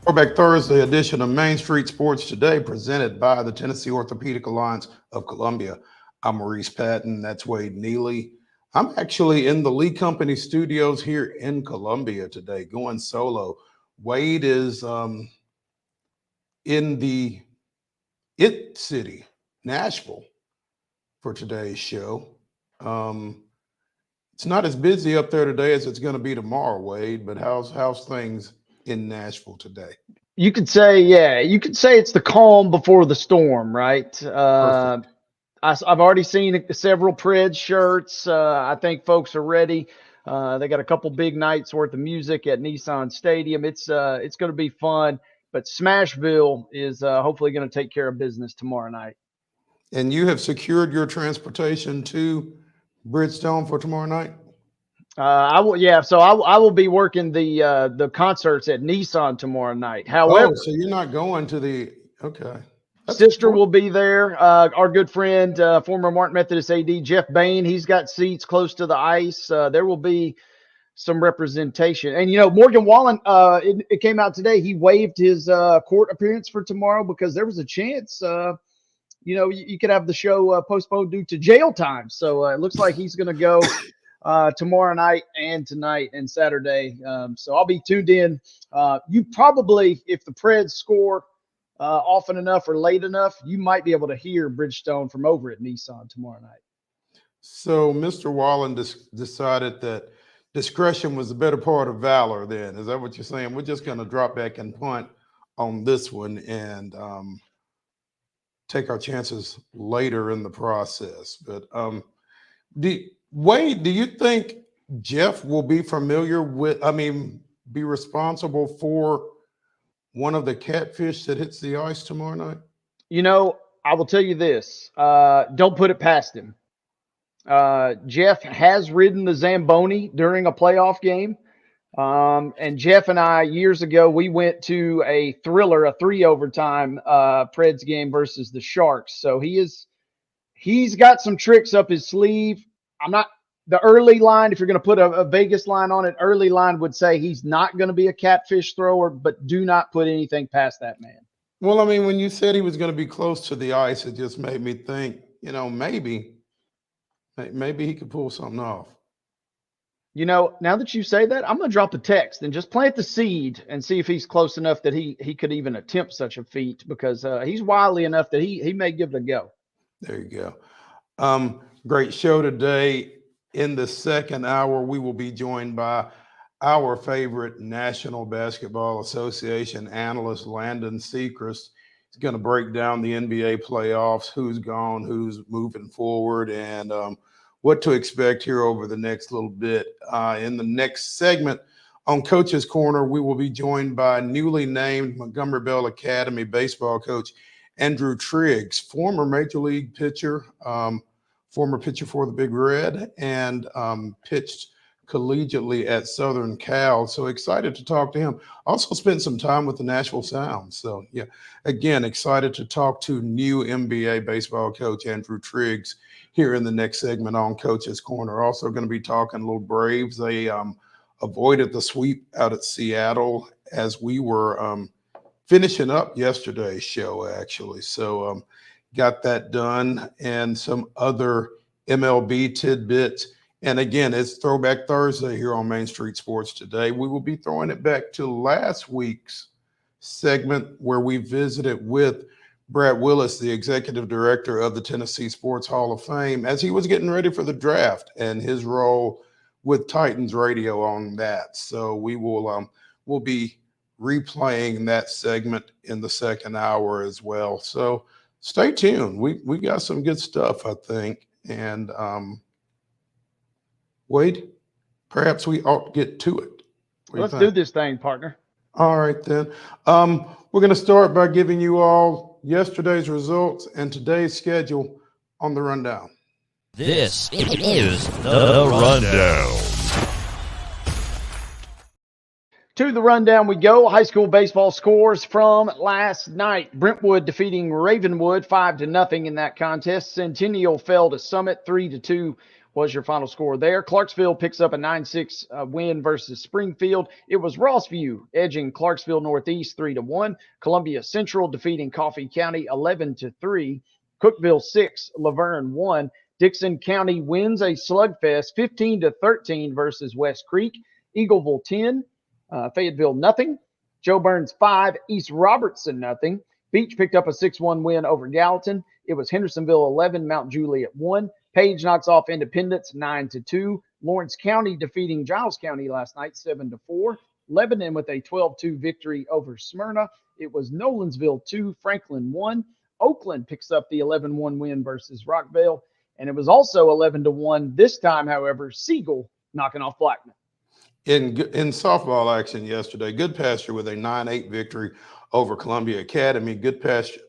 Throwback Thursday edition of Main Street Sports Today, presented by the Tennessee Orthopedic Alliance of Columbia. I'm Maurice Patton. That's Wade Neely. I'm actually in the Lee Company studios here in Columbia today, going solo. Wade is in the IT city, Nashville, for today's show. It's not as busy up there today as it's going to be tomorrow, Wade. But how's things in Nashville today? You could say, yeah, you could say it's the calm before the storm, right? Perfect. I've already seen several Preds shirts. I think folks are ready. They got a couple big nights worth of music at Nissan Stadium. It's going to be fun. But Smashville is hopefully going to take care of business tomorrow night. And you have secured your transportation to Bridgestone for tomorrow night? I will, yeah. So I will be working the concerts at Nissan tomorrow night. However, So you're not going to the okay. Sister will be there. Our good friend, former Martin Methodist AD Jeff Bain, he's got seats close to the ice. There will be some representation. And, Morgan Wallen, it came out today, he waived his court appearance for tomorrow because there was a chance, you could have the show postponed due to jail time. So it looks like he's going to go tomorrow night and tonight and Saturday. So I'll be tuned in. You probably, if the Preds score often enough or late enough, you might be able to hear Bridgestone from over at Nissan tomorrow night. So Mr. Wallen decided that discretion was the better part of valor then. Is that what you're saying? We're just going to drop back and punt on this one and take our chances later in the process. But Wade, do you think Jeff will be familiar with, be responsible for one of the catfish that hits the ice tomorrow night? I will tell you this. Don't put it past him. Jeff has ridden the Zamboni during a playoff game. And Jeff and I, years ago, we went to a thriller, a 3-overtime Preds game versus the Sharks. So he's got some tricks up his sleeve. The early line, if you're going to put a Vegas line on it, early line would say he's not going to be a catfish thrower, but do not put anything past that man. Well, when you said he was going to be close to the ice, it just made me think, maybe he could pull something off. Now that you say that, I'm going to drop a text and just plant the seed and see if he's close enough that he could even attempt such a feat, because he's wily enough that he may give it a go. There you go. Great show today. In the second hour, we will be joined by our favorite National Basketball Association analyst, LANDEN. He's going to break down the NBA playoffs, who's gone, who's moving forward, and what to expect here over the next little bit. In the next segment on Coach's Corner, we will be joined by newly named Montgomery Bell Academy baseball coach Andrew TRIGGS, former Major League pitcher, former pitcher for the Big Red, and pitched collegiately at Southern Cal. So excited to talk to him. Also spent some time with the Nashville Sound. So yeah, again, excited to talk to new NBA baseball coach Andrew TRIGGS here in the next segment on Coach's Corner. Also going to be talking a little Braves. They avoided the sweep out at Seattle as we were finishing up yesterday's show, actually. So got that done, and some other MLB tidbits. And again, it's Throwback Thursday here on Main Street Sports Today. We will be throwing it back to last week's segment where we visited with Brad Willis, the executive director of the Tennessee Sports Hall of Fame, as he was getting ready for the draft and his role with Titans Radio on that. So we will we'll be replaying that segment in the second hour as well. So stay tuned. We got some good stuff, I think. And Wade, perhaps we ought to get to it. Let's do this thing, partner. All right, then. We're going to start by giving you all yesterday's results and today's schedule on the rundown. This is the rundown. To the rundown we go. High school baseball scores from last night. Brentwood defeating Ravenwood 5-0 in that contest. Centennial fell to Summit 3-2, was your final score there. Clarksville picks up a 9-6 win versus Springfield. It was Rossview edging Clarksville Northeast 3-1. Columbia Central defeating Coffee County 11-3. Cookeville 6, Laverne 1. Dixon County wins a slugfest 15-13 versus West Creek. Eagleville 10, Fayetteville nothing. Joe Burns 5, East Robertson nothing. Beach picked up a 6-1 win over Gallatin. It was Hendersonville 11, Mount Juliet 1. Page knocks off Independence 9-2. Lawrence County defeating Giles County last night 7-4. Lebanon with a 12-2 victory over Smyrna. It was Nolensville 2, Franklin 1. Oakland picks up the 11-1 win versus Rockvale. And it was also 11-1 this time, however, Siegel knocking off Blackman. In softball action yesterday, Good Pasture with a 9-8 victory over Columbia Academy. Good Pasture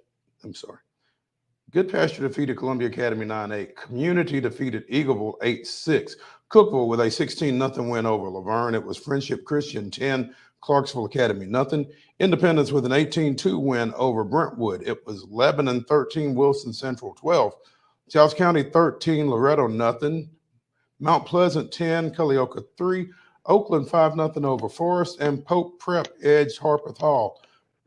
defeated Columbia Academy 9-8. Community defeated Eagleville 8-6. Cookeville with a 16-0 win over Laverne. It was Friendship Christian 10, Clarksville Academy nothing. Independence with an 18-2 win over Brentwood. It was Lebanon 13, Wilson Central 12. Giles County 13, Loretto nothing. Mount Pleasant 10, Culleoka 3. Oakland 5-0 over Forest. And Pope Prep edged Harpeth Hall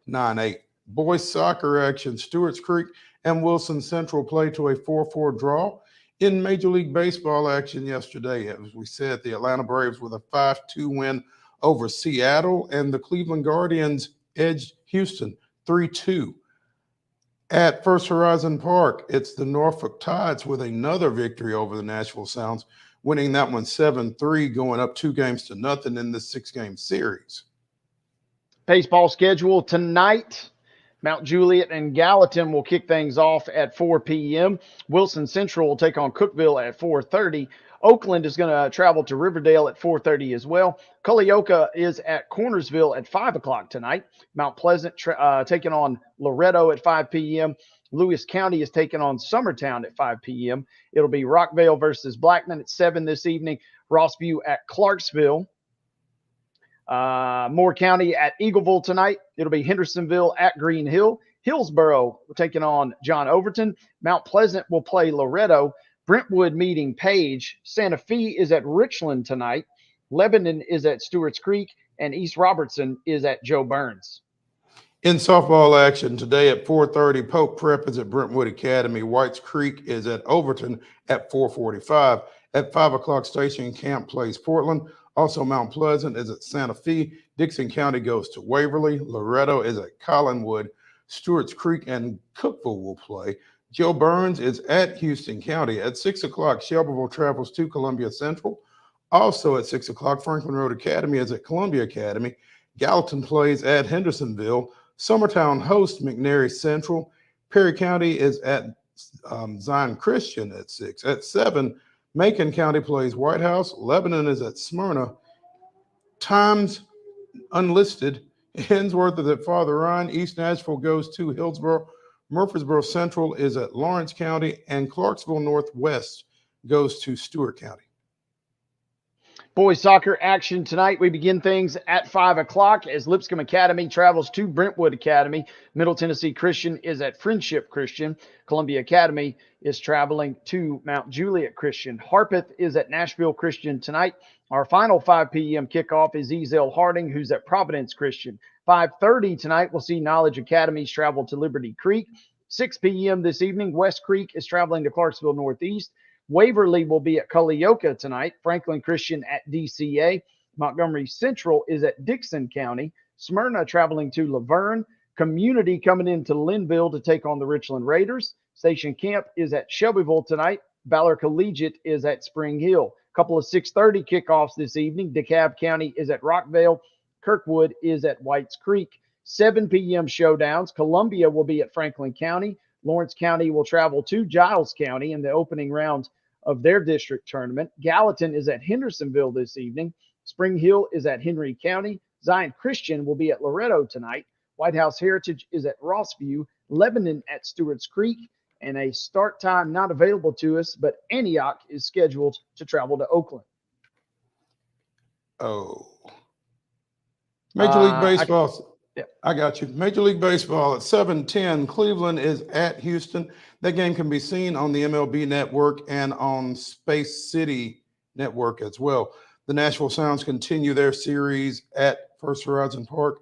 9-8. Boys soccer action, Stewart's Creek and Wilson Central play to a 4-4 draw. In Major League Baseball action yesterday, as we said, the Atlanta Braves with a 5-2 win over Seattle, and the Cleveland Guardians edged Houston 3-2. At First Horizon Park, it's the Norfolk Tides with another victory over the Nashville Sounds, winning that one 7-3, going up 2-0 in this 6-game series. Baseball schedule tonight. Mount Juliet and Gallatin will kick things off at 4 p.m. Wilson Central will take on Cookeville at 4:30. Oakland is going to travel to Riverdale at 4:30 as well. Culleoka is at Cornersville at 5 o'clock tonight. Mount Pleasant taking on Loretto at 5 p.m. Lewis County is taking on Summertown at 5 p.m. It'll be Rockvale versus Blackman at 7 this evening. Rossview at Clarksville. Moore County at Eagleville tonight. It'll be Hendersonville at Green Hill. Hillsboro taking on John Overton. Mount Pleasant will play Loretto. Brentwood meeting Page. Santa Fe is at Richland tonight. Lebanon is at Stewart's Creek. And East Robertson is at Joe Burns. In softball action today at 4:30, Pope Prep is at Brentwood Academy. Whites Creek is at Overton at 4:45. At 5 o'clock, Station Camp plays Portland. Also, Mount Pleasant is at Santa Fe. Dixon County goes to Waverly. Loretto is at Collinwood. Stewart's Creek and Cookeville will play. Joe Burns is at Houston County. At 6 o'clock, Shelbyville travels to Columbia Central. Also at 6 o'clock, Franklin Road Academy is at Columbia Academy. Gallatin plays at Hendersonville. Summertown hosts McNairy Central. Perry County is at Zion Christian at 6. At 7, Macon County plays White House. Lebanon is at Smyrna. Times unlisted. Hensworth is at Father Ryan. East Nashville goes to Hillsboro. Murfreesboro Central is at Lawrence County. And Clarksville Northwest goes to Stewart County. Boys soccer action tonight. We begin things at 5 o'clock as Lipscomb Academy travels to Brentwood Academy. Middle Tennessee Christian is at Friendship Christian. Columbia Academy is traveling to Mount Juliet Christian. Harpeth is at Nashville Christian tonight. Our final 5 p.m. kickoff is Ezel Harding, who's at Providence Christian. 5:30 tonight, we'll see Knowledge Academies travel to Liberty Creek. 6 p.m. this evening, West Creek is traveling to Clarksville Northeast. Waverly will be at Culleoka tonight. Franklin Christian at DCA. Montgomery Central is at Dixon County. Smyrna traveling to Laverne. Community coming into Linville to take on the Richland Raiders. Station Camp is at Shelbyville tonight. Valor Collegiate is at Spring Hill. A couple of 6:30 kickoffs this evening. DeKalb County is at Rockvale. Kirkwood is at Whites Creek. 7 p.m. showdowns. Columbia will be at Franklin County. Lawrence County will travel to Giles County in the opening round of their district tournament. Gallatin is at Hendersonville this evening. Spring Hill is at Henry County. Zion Christian will be at Loretto tonight. White House Heritage is at Rossview. Lebanon at Stewart's Creek. And a start time not available to us, but Antioch is scheduled to travel to Oakland. Oh. Major League Baseball. I got you. Major League Baseball at 7:10. Cleveland is at Houston. That game can be seen on the MLB Network and on Space City Network as well. The Nashville Sounds continue their series at First Horizon Park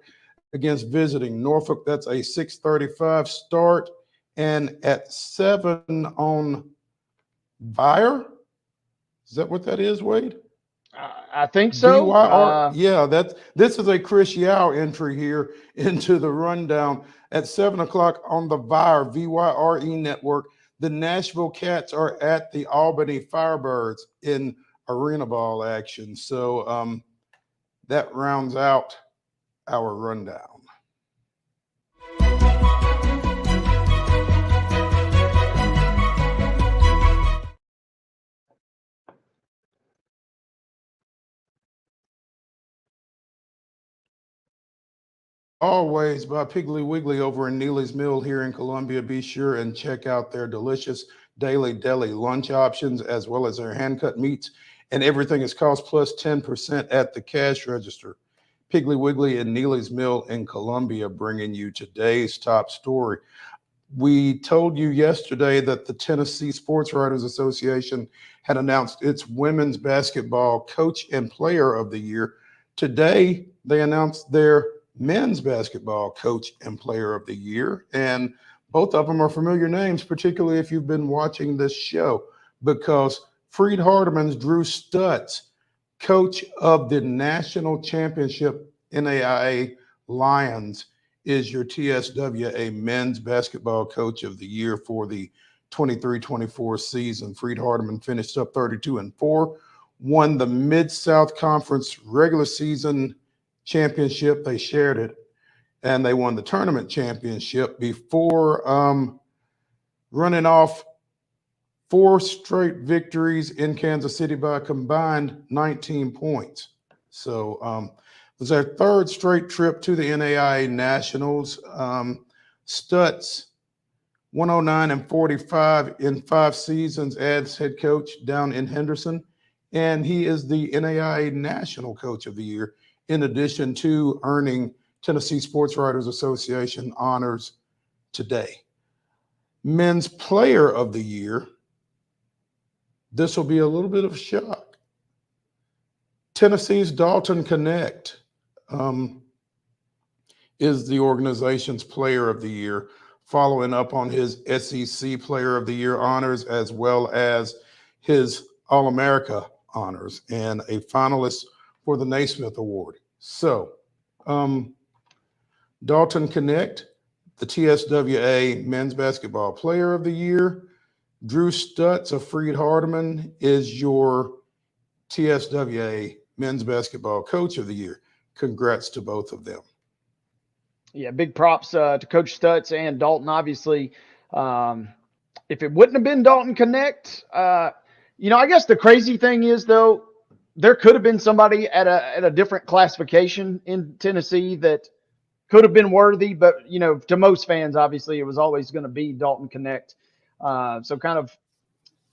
against visiting Norfolk. That's a 6:35 start, and at 7 on Vire. Is that what that is, Wade? I think so. VYR. Yeah, this is a Chris Yao entry here into the rundown at 7 o'clock on the VYRE network. The Nashville Cats are at the Albany Firebirds in arena ball action. So that rounds out our rundown. Always by Piggly Wiggly over in Neely's Mill here in Columbia. Be sure and check out their delicious daily deli lunch options as well as their hand-cut meats. And everything is cost plus 10% at the cash register. Piggly Wiggly and Neely's Mill in Columbia bringing you today's top story. We told you yesterday that the Tennessee Sports Writers Association had announced its women's basketball coach and player of the year. Today, they announced their men's basketball coach and player of the year. And both of them are familiar names, particularly if you've been watching this show, because Freed Hardeman's Drew Stutz, coach of the national championship NAIA Lions, is your TSWA men's basketball coach of the year for the 23-24 season. Freed Hardeman finished up 32-4, won the Mid-South Conference regular season championship. They shared it, and they won the tournament championship before running off 4 straight victories in Kansas City by a combined 19 points. So it was their 3rd straight trip to the NAIA Nationals. Stutz, 109-45 in 5 seasons as head coach down in Henderson, and he is the NAIA National Coach of the Year, in addition to earning Tennessee Sports Writers Association honors today. Men's Player of the Year, this will be a little bit of a shock. Tennessee's Dalton Connect is the organization's Player of the Year, following up on his SEC Player of the Year honors as well as his All-America honors and a finalist for the Naismith Award. So, Dalton Connect, the TSWA Men's Basketball Player of the Year. Drew Stutz of Freed Hardeman is your TSWA Men's Basketball Coach of the Year. Congrats to both of them. Yeah, big props to Coach Stutz and Dalton. Obviously, if it wouldn't have been Dalton Connect, I guess the crazy thing is, though, there could have been somebody at a different classification in Tennessee that could have been worthy, but to most fans, obviously, it was always going to be Dalton Connect. So kind of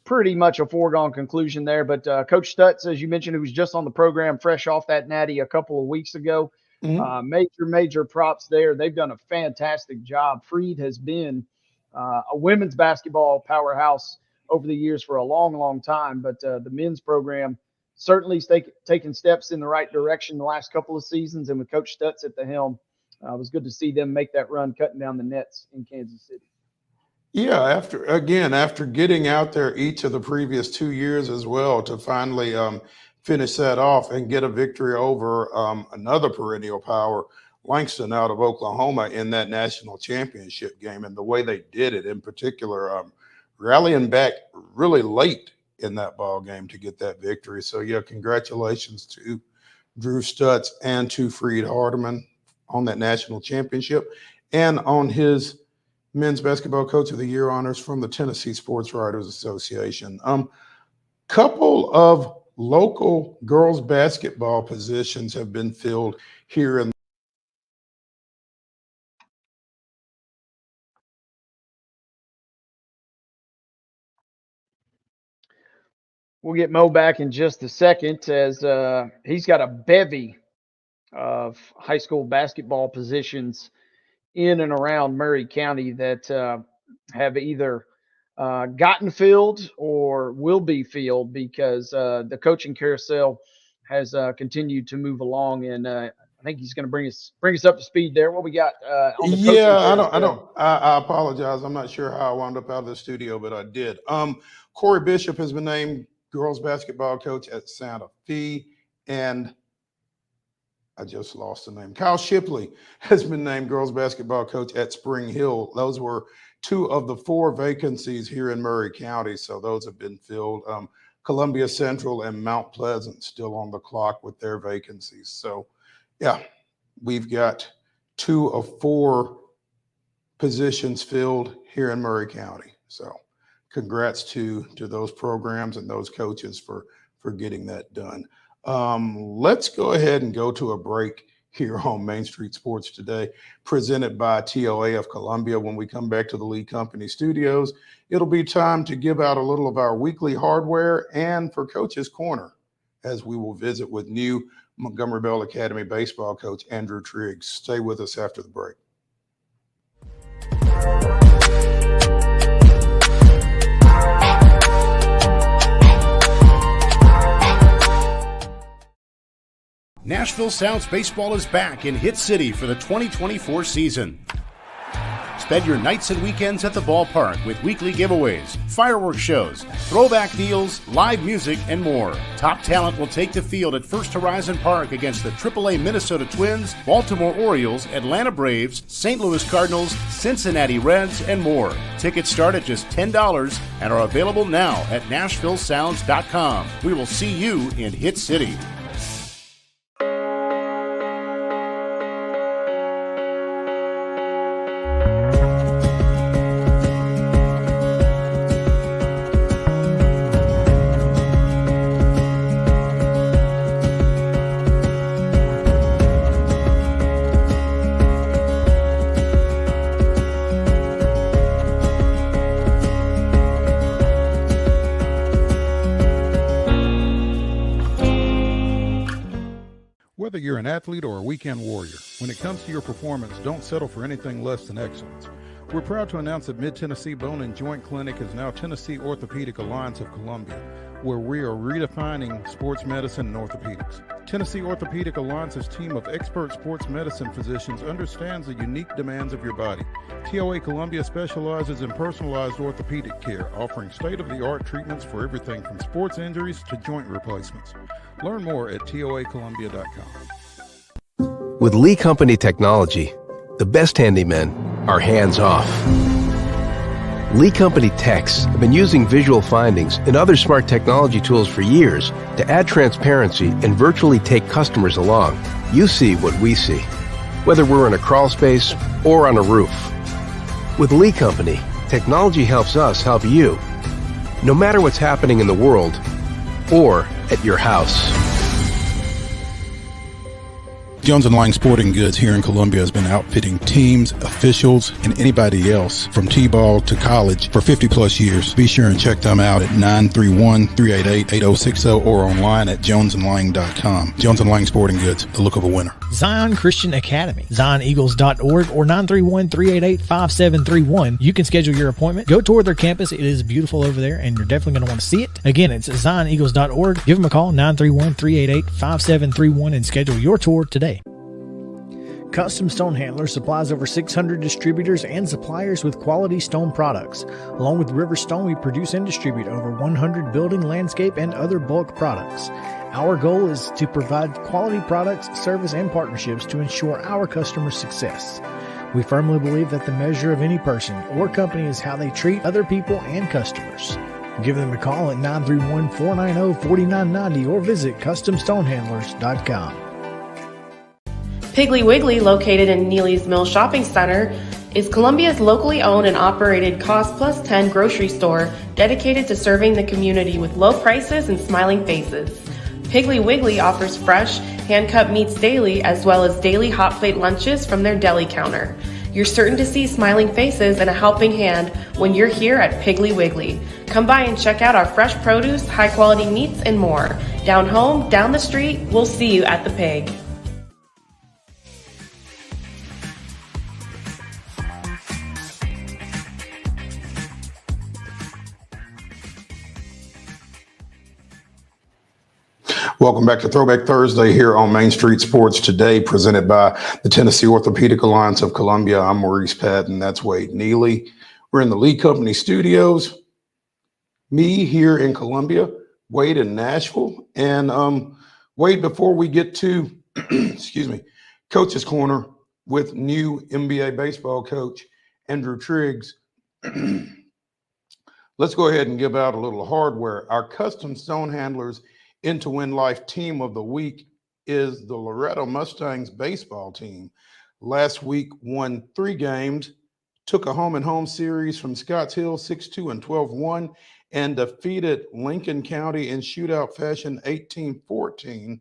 pretty much a foregone conclusion there. But Coach Stutz, as you mentioned, who was just on the program, fresh off that natty a couple of weeks ago, major props there. They've done a fantastic job. Freed has been a women's basketball powerhouse over the years for a long time, but the men's program certainly taking steps in the right direction the last couple of seasons. And with Coach Stutz at the helm, it was good to see them make that run, cutting down the nets in Kansas City. Yeah, after getting out there each of the previous 2 years as well to finally finish that off and get a victory over another perennial power, Langston out of Oklahoma, in that national championship game. And the way they did it, in particular, rallying back really late in that ball game to get that victory. So, yeah, congratulations to Drew Stutz and to Freed Hardeman on that national championship and on his Men's Basketball Coach of the Year honors from the Tennessee Sports Writers Association. Couple of local girls basketball positions have been filled here in We'll get Mo back in just a second as he's got a bevy of high school basketball positions in and around Murray County that have either gotten filled or will be filled because the coaching carousel has continued to move along, and I think he's going to bring us up to speed there. What we got on the coaching carousel? I apologize. I'm not sure how I wound up out of the studio, but I did. Corey Bishop has been named girls basketball coach at Santa Fe, and I just lost the name. Kyle Shipley has been named girls basketball coach at Spring Hill. Those were 2 of the 4 vacancies here in Murray County, so those have been filled. Columbia Central and Mount Pleasant still on the clock with their vacancies. So, yeah, we've got 2 of 4 positions filled here in Murray County. So, congrats to those programs and those coaches for getting that done. Let's go ahead and go to a break here on Main Street Sports Today, presented by TOA of Columbia. When we come back to the Lee Company studios, it'll be time to give out a little of our weekly hardware and for Coach's Corner, as we will visit with new Montgomery Bell Academy baseball coach Andrew Triggs. Stay with us after the break. Nashville Sounds Baseball is back in Hit City for the 2024 season. Spend your nights and weekends at the ballpark with weekly giveaways, fireworks shows, throwback deals, live music, and more. Top talent will take the field at First Horizon Park against the AAA Minnesota Twins, Baltimore Orioles, Atlanta Braves, St. Louis Cardinals, Cincinnati Reds, and more. Tickets start at just $10 and are available now at NashvilleSounds.com. We will see you in Hit City. Whether you're an athlete or a weekend warrior, when it comes to your performance, don't settle for anything less than excellence. We're proud to announce that Mid-Tennessee Bone and Joint Clinic is now Tennessee Orthopedic Alliance of Columbia, where we are redefining sports medicine and orthopedics. Tennessee Orthopedic Alliance's team of expert sports medicine physicians understands the unique demands of your body. TOA Columbia specializes in personalized orthopedic care, offering state-of-the-art treatments for everything from sports injuries to joint replacements. Learn more at toacolumbia.com. With Lee Company technology, the best handymen are hands-off. Lee Company techs have been using visual findings and other smart technology tools for years to add transparency and virtually take customers along. You see what we see, whether we're in a crawl space or on a roof. With Lee Company, technology helps us help you, no matter what's happening in the world or at your house. Jones & Lang Sporting Goods here in Columbia has been outfitting teams, officials, and anybody else from T-ball to college for 50-plus years. Be sure and check them out at 931-388-8060 or online at jonesandlang.com. Jones & Lang Sporting Goods, the look of a winner. Zion Christian Academy, zioneagles.org or 931-388-5731. You can schedule your appointment. Go tour their campus. It is beautiful over there, and you're definitely going to want to see it. Again, it's zioneagles.org. Give them a call, 931-388-5731, and schedule your tour today. Custom Stone Handlers supplies over 600 distributors and suppliers with quality stone products. Along with River Stone, we produce and distribute over 100 building, landscape, and other bulk products. Our goal is to provide quality products, service, and partnerships to ensure our customers' success. We firmly believe that the measure of any person or company is how they treat other people and customers. Give them a call at 931-490-4990 or visit CustomStonehandlers.com. Piggly Wiggly, located in Neely's Mill Shopping Center, is Columbia's locally owned and operated Cost Plus 10 grocery store dedicated to serving the community with low prices and smiling faces. Piggly Wiggly offers fresh, hand-cut meats daily as well as daily hot plate lunches from their deli counter. You're certain to see smiling faces and a helping hand when you're here at Piggly Wiggly. Come by and check out our fresh produce, high-quality meats, and more. Down home, down the street, we'll see you at the Pig. Welcome back to Throwback Thursday here on Main Street Sports Today, presented by the Tennessee Orthopedic Alliance of Columbia. I'm Maurice Patton. That's Wade Neely. We're in the Lee Company studios. Me here in Columbia, Wade in Nashville. And Wade, before we get to, excuse me, Coach's Corner with new NBA baseball coach Andrew TRIGGS, let's go ahead and give out a little hardware. Our Custom Stone Handlers Into Win Life Team of the Week is the Loretto Mustangs baseball team. Last week won 3 games, took a home-and-home series from Scotts Hill 6-2 and 12-1, and defeated Lincoln County in shootout fashion 18-14.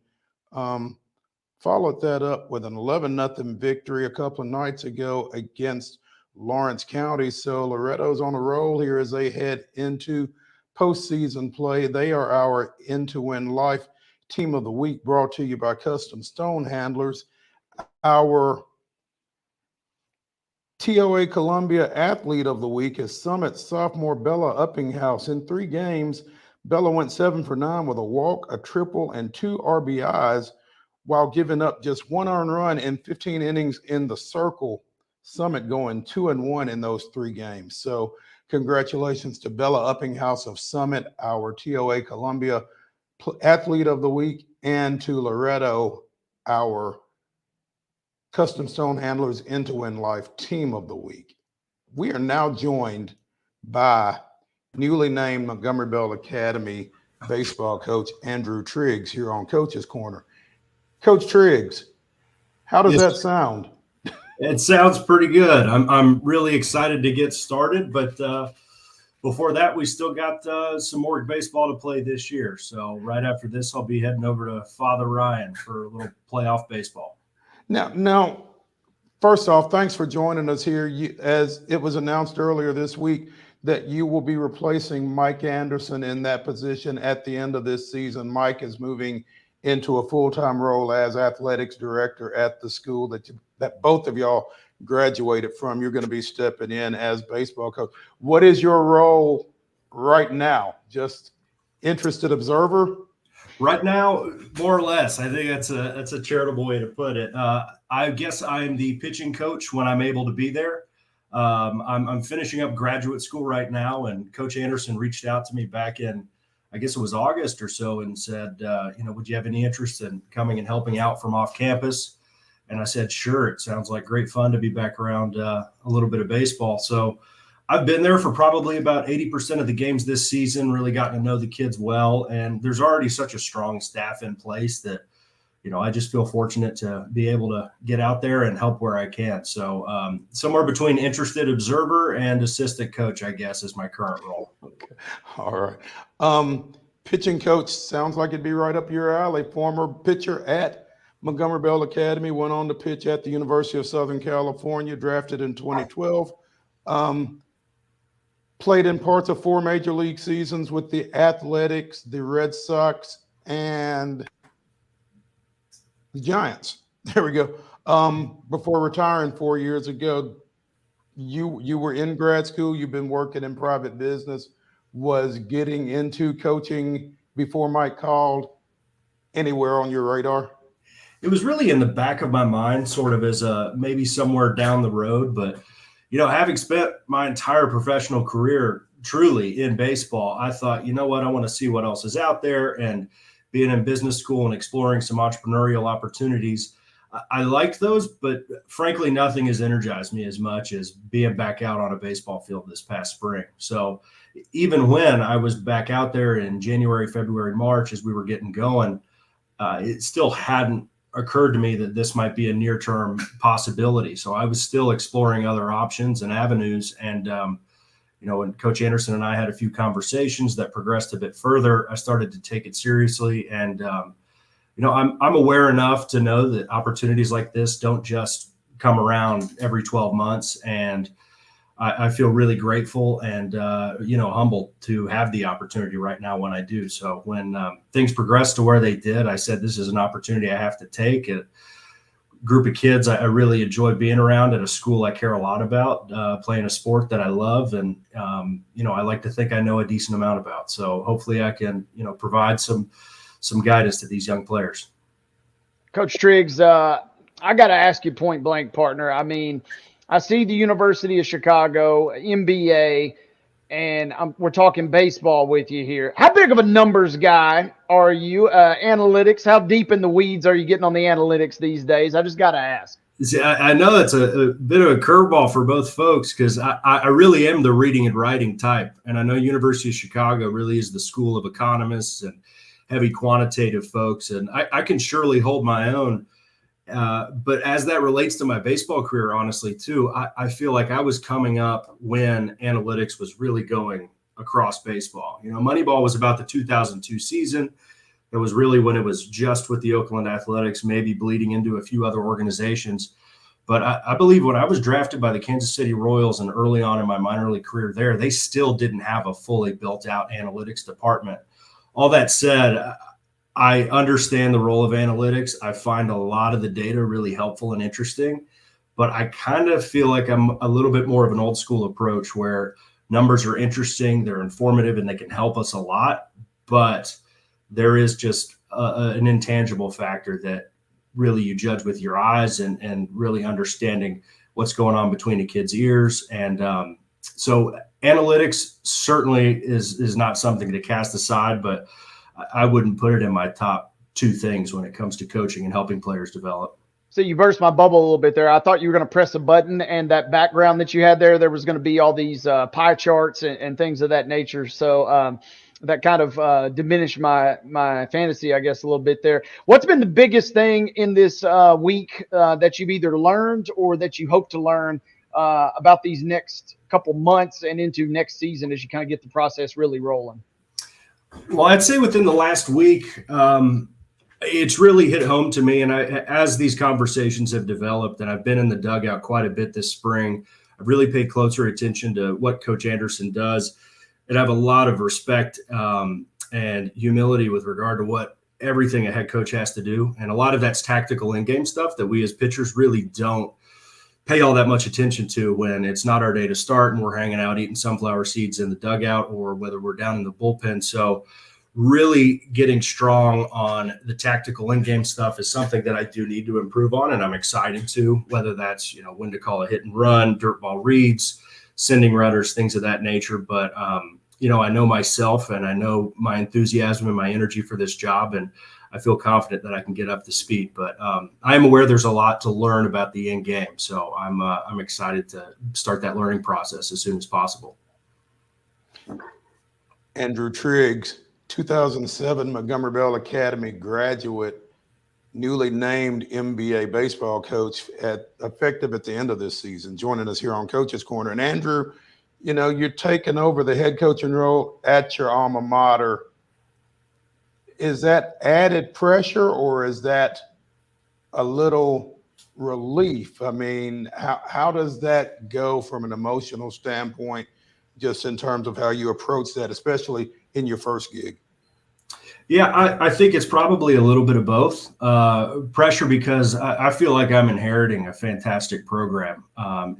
Followed that up with an 11-0 victory a couple of nights ago against Lawrence County. So Loretto's on a roll here as they head into postseason play. They are our Into Win Life Team of the Week, brought to you by Custom Stone Handlers. Our TOA Columbia Athlete of the Week is Summit sophomore Bella Uppinghouse. In 3 games, Bella went 7 for 9 with a walk, a triple, and 2 RBIs, while giving up just 1 earned run in 15 innings in the circle. Summit going 2-1 in those 3 games. So congratulations to Bella Uppinghouse of Summit, our TOA Columbia Athlete of the Week, and to Loretto, our Custom Stone Handlers Into Win Life Team of the Week. We are now joined by newly named Montgomery Bell Academy baseball coach Andrew TRIGGS here on Coach's Corner. Coach TRIGGS, how does that sound? It sounds pretty good. I'm really excited to get started, but before that, we still got some more baseball to play this year. So right after this, I'll be heading over to Father Ryan for a little playoff baseball. Now, first off, thanks for joining us here. As it was announced earlier this week that you will be replacing Mike Anderson in that position at the end of this season. Mike is moving into a full-time role as athletics director at the school that both of y'all graduated from. You're going to be stepping in as baseball coach. What is your role right now? Just interested observer? Right now, more or less. I think that's a charitable way to put it. I guess I'm the pitching coach when I'm able to be there. I'm finishing up graduate school right now, and Coach Anderson reached out to me back in, I guess it was August or so, and said, would you have any interest in coming and helping out from off campus? And I said, sure. It sounds like great fun to be back around a little bit of baseball. So I've been there for probably about 80% of the games this season, really gotten to know the kids well. And there's already such a strong staff in place that, I just feel fortunate to be able to get out there and help where I can. So somewhere between interested observer and assistant coach, I guess, is my current role. Okay. All right. Pitching coach sounds like it'd be right up your alley. Former pitcher at Montgomery Bell Academy, went on to pitch at the University of Southern California, drafted in 2012. Played in parts of 4 major league seasons with the Athletics, the Red Sox, and the Giants. There we go. Before retiring 4 years ago, you were in grad school. You've been working in private business. Was getting into coaching before Mike called anywhere on your radar? It was really in the back of my mind, sort of as maybe somewhere down the road. But, having spent my entire professional career truly in baseball, I thought, I want to see what else is out there. And being in business school and exploring some entrepreneurial opportunities, I liked those, but frankly, nothing has energized me as much as being back out on a baseball field this past spring. So even when I was back out there in January, February, March, as we were getting going, it still hadn't occurred to me that this might be a near-term possibility. So I was still exploring other options and avenues. And, when Coach Anderson and I had a few conversations that progressed a bit further, I started to take it seriously. And, I'm aware enough to know that opportunities like this don't just come around every 12 months. And I feel really grateful and, humbled to have the opportunity right now when I do. So when things progressed to where they did, I said, this is an opportunity I have to take. A group of kids I really enjoy being around at a school I care a lot about, playing a sport that I love. And, I like to think I know a decent amount about. So hopefully I can, provide some some guidance to these young players. Coach Triggs, I got to ask you point blank, partner. I mean, I see the University of Chicago, MBA, and we're talking baseball with you here. How big of a numbers guy are you? Analytics, how deep in the weeds are you getting on the analytics these days? I just got to ask. See, I know that's a bit of a curveball for both folks, because I really am the reading and writing type. And I know University of Chicago really is the school of economists and heavy quantitative folks. And I can surely hold my own. But as that relates to my baseball career, honestly, too, I feel like I was coming up when analytics was really going across baseball. You know, Moneyball was about the 2002 season. It was really when it was just with the Oakland Athletics, maybe bleeding into a few other organizations. But I believe when I was drafted by the Kansas City Royals and early on in my minor league career there, they still didn't have a fully built out analytics department. All that said, I understand the role of analytics. I find a lot of the data really helpful and interesting, but I kind of feel like I'm a little bit more of an old school approach where numbers are interesting, they're informative, and they can help us a lot. But there is just an intangible factor that really you judge with your eyes and really understanding what's going on between a kid's ears. And so analytics certainly is not something to cast aside, but I wouldn't put it in my top two things when it comes to coaching and helping players develop. So you burst my bubble a little bit there. I thought you were going to press a button, and that background that you had there was going to be all these pie charts and things of that nature. So that kind of diminished my fantasy, I guess, a little bit there. What's been the biggest thing in this week that you've either learned or that you hope to learn about these next couple months and into next season as you kind of get the process really rolling? Well, I'd say within the last week, it's really hit home to me. And as these conversations have developed, and I've been in the dugout quite a bit this spring, I've really paid closer attention to what Coach Anderson does. And I have a lot of respect and humility with regard to what everything a head coach has to do. And a lot of that's tactical in-game stuff that we as pitchers really don't pay all that much attention to when it's not our day to start and we're hanging out eating sunflower seeds in the dugout, or whether we're down in the bullpen. So really getting strong on the tactical in-game stuff is something that I do need to improve on, and I'm excited to, whether that's, you know, when to call a hit and run, dirt ball reads, sending runners, things of that nature. But, you know, I know myself and I know my enthusiasm and my energy for this job, and I feel confident that I can get up to speed. But I am aware there's a lot to learn about the end game. So I'm excited to start that learning process as soon as possible. Andrew Triggs, 2007 Montgomery Bell Academy graduate, newly named MBA baseball coach, effective at the end of this season, joining us here on Coach's Corner. And Andrew, you know, you're taking over the head coaching role at your alma mater. Is that added pressure, or is that a little relief? I mean, how does that go from an emotional standpoint, just in terms of how you approach that, especially in your first gig? Yeah, I think it's probably a little bit of both. Pressure because I feel like I'm inheriting a fantastic program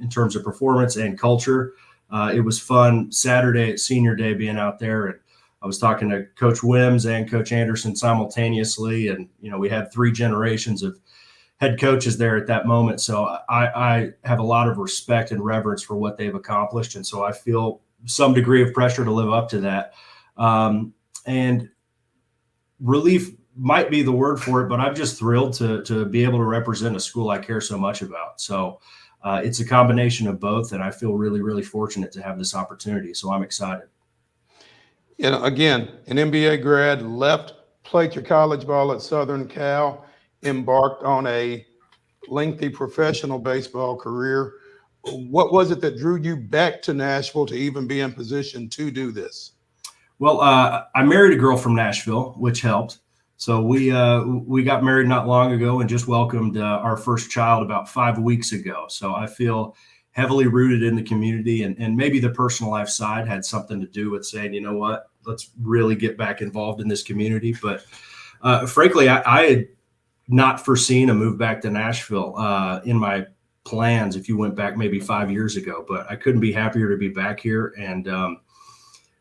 in terms of performance and culture. It was fun Saturday at senior day being out there, and I was talking to Coach Wims and Coach Anderson simultaneously. And, you know, we had 3 generations of head coaches there at that moment. So I have a lot of respect and reverence for what they've accomplished. And so I feel some degree of pressure to live up to that. And relief might be the word for it, but I'm just thrilled to be able to represent a school I care so much about. So it's a combination of both, and I feel really, really fortunate to have this opportunity. So I'm excited. You know, again, an MBA grad, played your college ball at Southern Cal, embarked on a lengthy professional baseball career. What was it that drew you back to Nashville to even be in position to do this? Well, I married a girl from Nashville, which helped. So we got married not long ago and just welcomed our first child about 5 weeks ago. So I feel heavily rooted in the community, and maybe the personal life side had something to do with saying, you know what, let's really get back involved in this community. But frankly, I had not foreseen a move back to Nashville in my plans if you went back maybe 5 years ago, but I couldn't be happier to be back here. And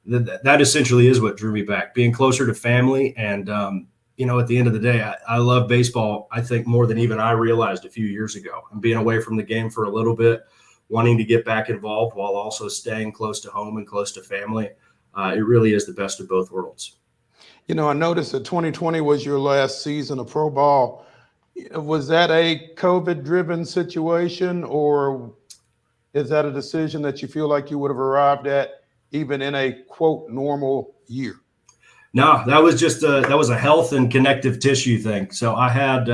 that essentially is what drew me back, being closer to family and at the end of the day, I love baseball, I think, more than even I realized a few years ago. And being away from the game for a little bit, wanting to get back involved while also staying close to home and close to family, it really is the best of both worlds. I noticed that 2020 was your last season of pro ball. Was that a COVID-driven situation, or is that a decision that you feel like you would have arrived at even in a, quote, normal year? No, that was just that was a health and connective tissue thing. So I had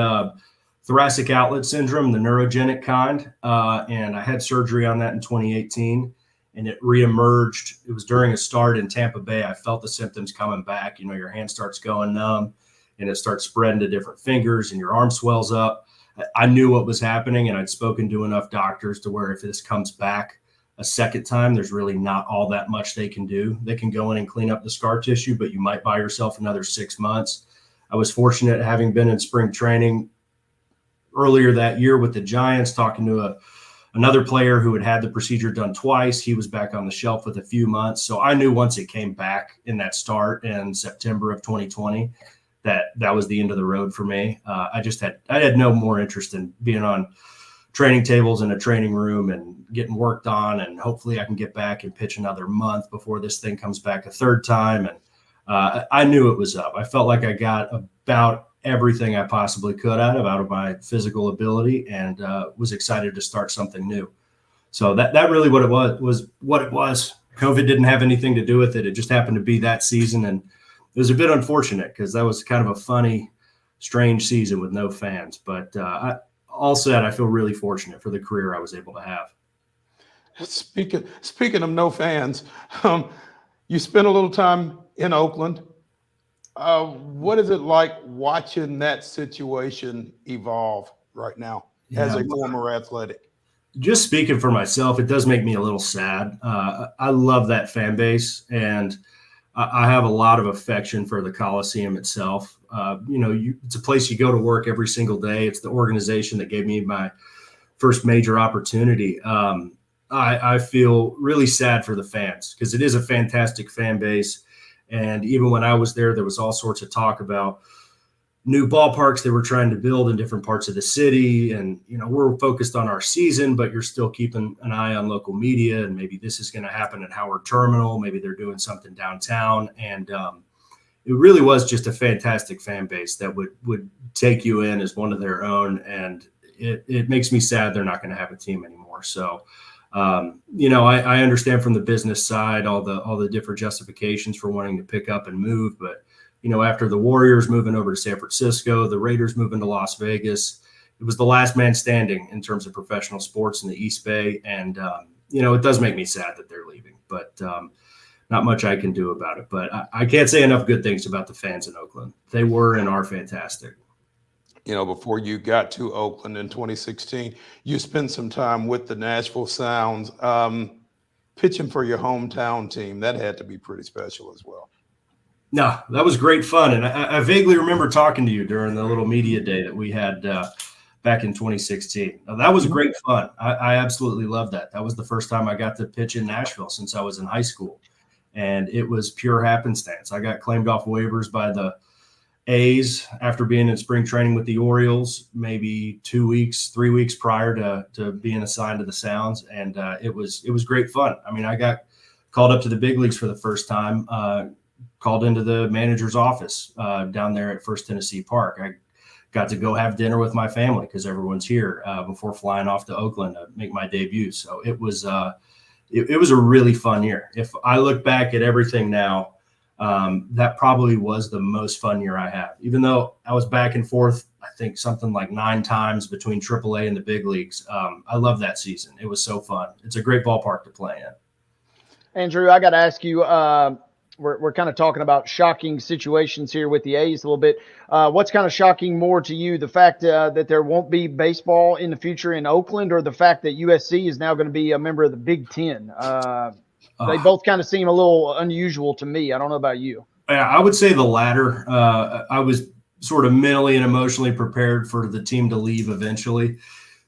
thoracic outlet syndrome, the neurogenic kind, and I had surgery on that in 2018, and it reemerged. It was during a start in Tampa Bay. I felt the symptoms coming back. Your hand starts going numb, and it starts spreading to different fingers, and your arm swells up. I knew what was happening, and I'd spoken to enough doctors to where if this comes back a second time, there's really not all that much they can do. They can go in and clean up the scar tissue, but you might buy yourself another 6 months. I was fortunate, having been in spring training earlier that year with the Giants, talking to another player who had the procedure done twice. He was back on the shelf with a few months. So I knew once it came back in that start in September of 2020, that was the end of the road for me. I had no more interest in being on training tables in a training room and getting worked on, and hopefully I can get back and pitch another month before this thing comes back a third time. And I knew it was up. I felt like I got about everything I possibly could out of my physical ability, and was excited to start something new. So that really what it was. COVID didn't have anything to do with it. It just happened to be that season, and it was a bit unfortunate because that was kind of a funny, strange season with no fans. But all said, I feel really fortunate for the career I was able to have. Speaking of no fans, you spent a little time in Oakland. What is it like watching that situation evolve right now as a former athletic? Just speaking for myself, it does make me a little sad. I love that fan base, and I have a lot of affection for the Coliseum itself. It's a place you go to work every single day. It's the organization that gave me my first major opportunity. I feel really sad for the fans because it is a fantastic fan base. And even when I was there was all sorts of talk about new ballparks they were trying to build in different parts of the city. And, we're focused on our season, but you're still keeping an eye on local media. And maybe this is going to happen at Howard Terminal. Maybe they're doing something downtown. And it really was just a fantastic fan base that would take you in as one of their own. And it makes me sad they're not going to have a team anymore. So, I understand from the business side all the different justifications for wanting to pick up and move. But, after the Warriors moving over to San Francisco, the Raiders moving to Las Vegas, it was the last man standing in terms of professional sports in the East Bay. And, it does make me sad that they're leaving, but not much I can do about it. But I can't say enough good things about the fans in Oakland. They were and are fantastic. Before you got to Oakland in 2016, you spent some time with the Nashville Sounds, pitching for your hometown team. That had to be pretty special as well. No, that was great fun. And I vaguely remember talking to you during the little media day that we had back in 2016. Now, that was great fun. I absolutely loved that. That was the first time I got to pitch in Nashville since I was in high school. And it was pure happenstance. I got claimed off waivers by the A's after being in spring training with the Orioles, maybe 3 weeks prior to being assigned to the Sounds. And it was great fun. I mean, I got called up to the big leagues for the first time, called into the manager's office down there at First Tennessee Park. I got to go have dinner with my family because everyone's here before flying off to Oakland to make my debut. So it was a really fun year. If I look back at everything now, that probably was the most fun year I have, even though I was back and forth, I think something like 9 times between AAA and the big leagues. I love that season. It was so fun. It's a great ballpark to play in. Andrew, I got to ask you, we're kind of talking about shocking situations here with the A's a little bit. What's kind of shocking more to you, the fact that there won't be baseball in the future in Oakland, or the fact that USC is now going to be a member of the Big Ten? They both kind of seem a little unusual to me. I don't know about you. Yeah, I would say the latter. I was sort of mentally and emotionally prepared for the team to leave eventually,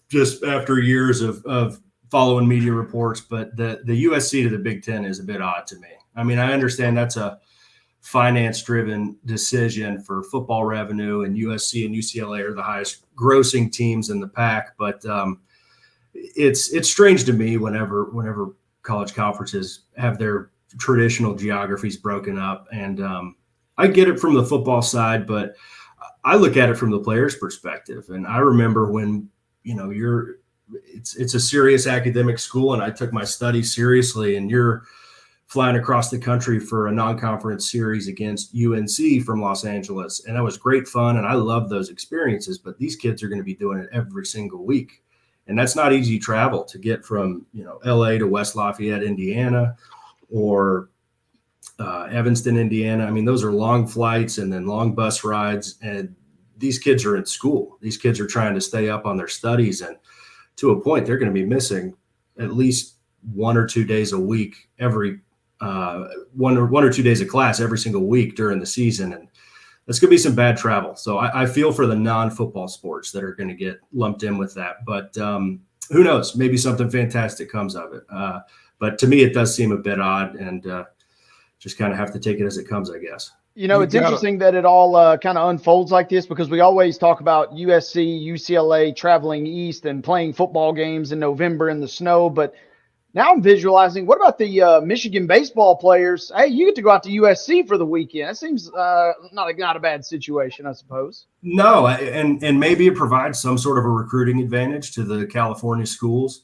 just after years of following media reports. But the USC to the Big Ten is a bit odd to me. I mean, I understand that's a finance-driven decision for football revenue, and USC and UCLA are the highest grossing teams in the pack. But it's strange to me whenever college conferences have their traditional geographies broken up. And I get it from the football side, but I look at it from the player's perspective. And I remember when, it's a serious academic school, and I took my studies seriously, and you're flying across the country for a non-conference series against UNC from Los Angeles. And that was great fun. And I love those experiences, but these kids are going to be doing it every single week. And that's not easy travel to get from, LA to West Lafayette, Indiana, or Evanston, Indiana. I mean, those are long flights and then long bus rides. And these kids are in school. These kids are trying to stay up on their studies. And to a point, they're going to be missing at least 1 or 2 days a week every one or 2 days of class every single week during the season. And that's going to be some bad travel. So I feel for the non-football sports that are going to get lumped in with that. But who knows? Maybe something fantastic comes of it. But to me, it does seem a bit odd, and just kind of have to take it as it comes, I guess. It's interesting that it all kind of unfolds like this, because we always talk about USC, UCLA traveling east and playing football games in November in the snow. But now I'm visualizing, what about the Michigan baseball players? Hey, you get to go out to USC for the weekend. That seems not a bad situation, I suppose. No, and maybe it provides some sort of a recruiting advantage to the California schools.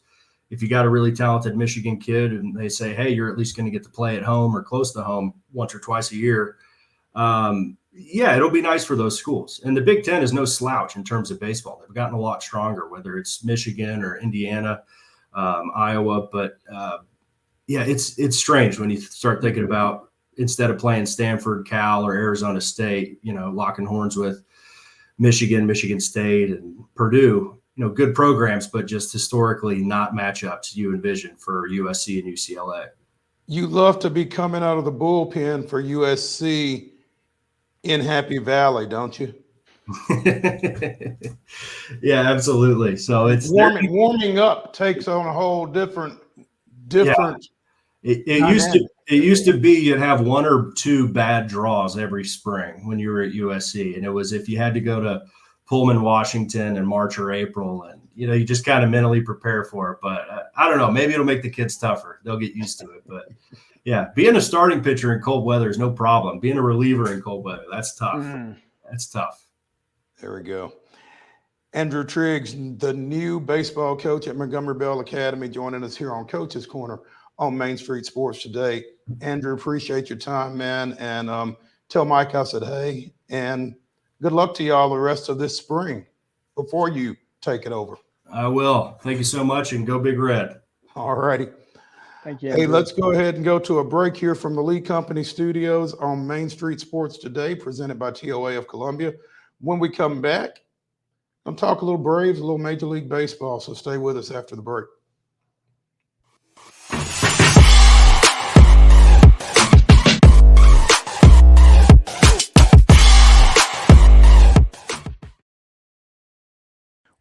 If you got a really talented Michigan kid and they say, hey, you're at least going to get to play at home or close to home once or twice a year, it'll be nice for those schools. And the Big Ten is no slouch in terms of baseball. They've gotten a lot stronger, whether it's Michigan or Indiana, Iowa. But it's strange when you start thinking about, instead of playing Stanford, Cal, or Arizona State, locking horns with Michigan, Michigan State, and Purdue. Good programs, but just historically not matchups you envision for USC and UCLA. You love to be coming out of the bullpen for USC in Happy Valley, don't you? Yeah, absolutely. So it's warming up takes on a whole different. Yeah. It used to be you'd have 1 or 2 bad draws every spring when you were at USC, and it was if you had to go to Pullman, Washington in March or April, and you just kind of mentally prepare for it. But I don't know, maybe it'll make the kids tougher. They'll get used to it. But yeah, being a starting pitcher in cold weather is no problem. Being a reliever in cold weather, that's tough. That's tough. There we go. Andrew Triggs, the new baseball coach at Montgomery Bell Academy, joining us here on Coach's Corner on Main Street Sports today. Andrew, appreciate your time, man. And tell Mike I said hey, and good luck to y'all the rest of this spring before you take it over. I will. Thank you so much, and go Big Red. All righty. Thank you. Hey, let's go ahead and go to a break here from the Lee Company Studios on Main Street Sports today, presented by TOA of Columbia. When we come back, I'm talking a little Braves, a little Major League Baseball, so stay with us after the break.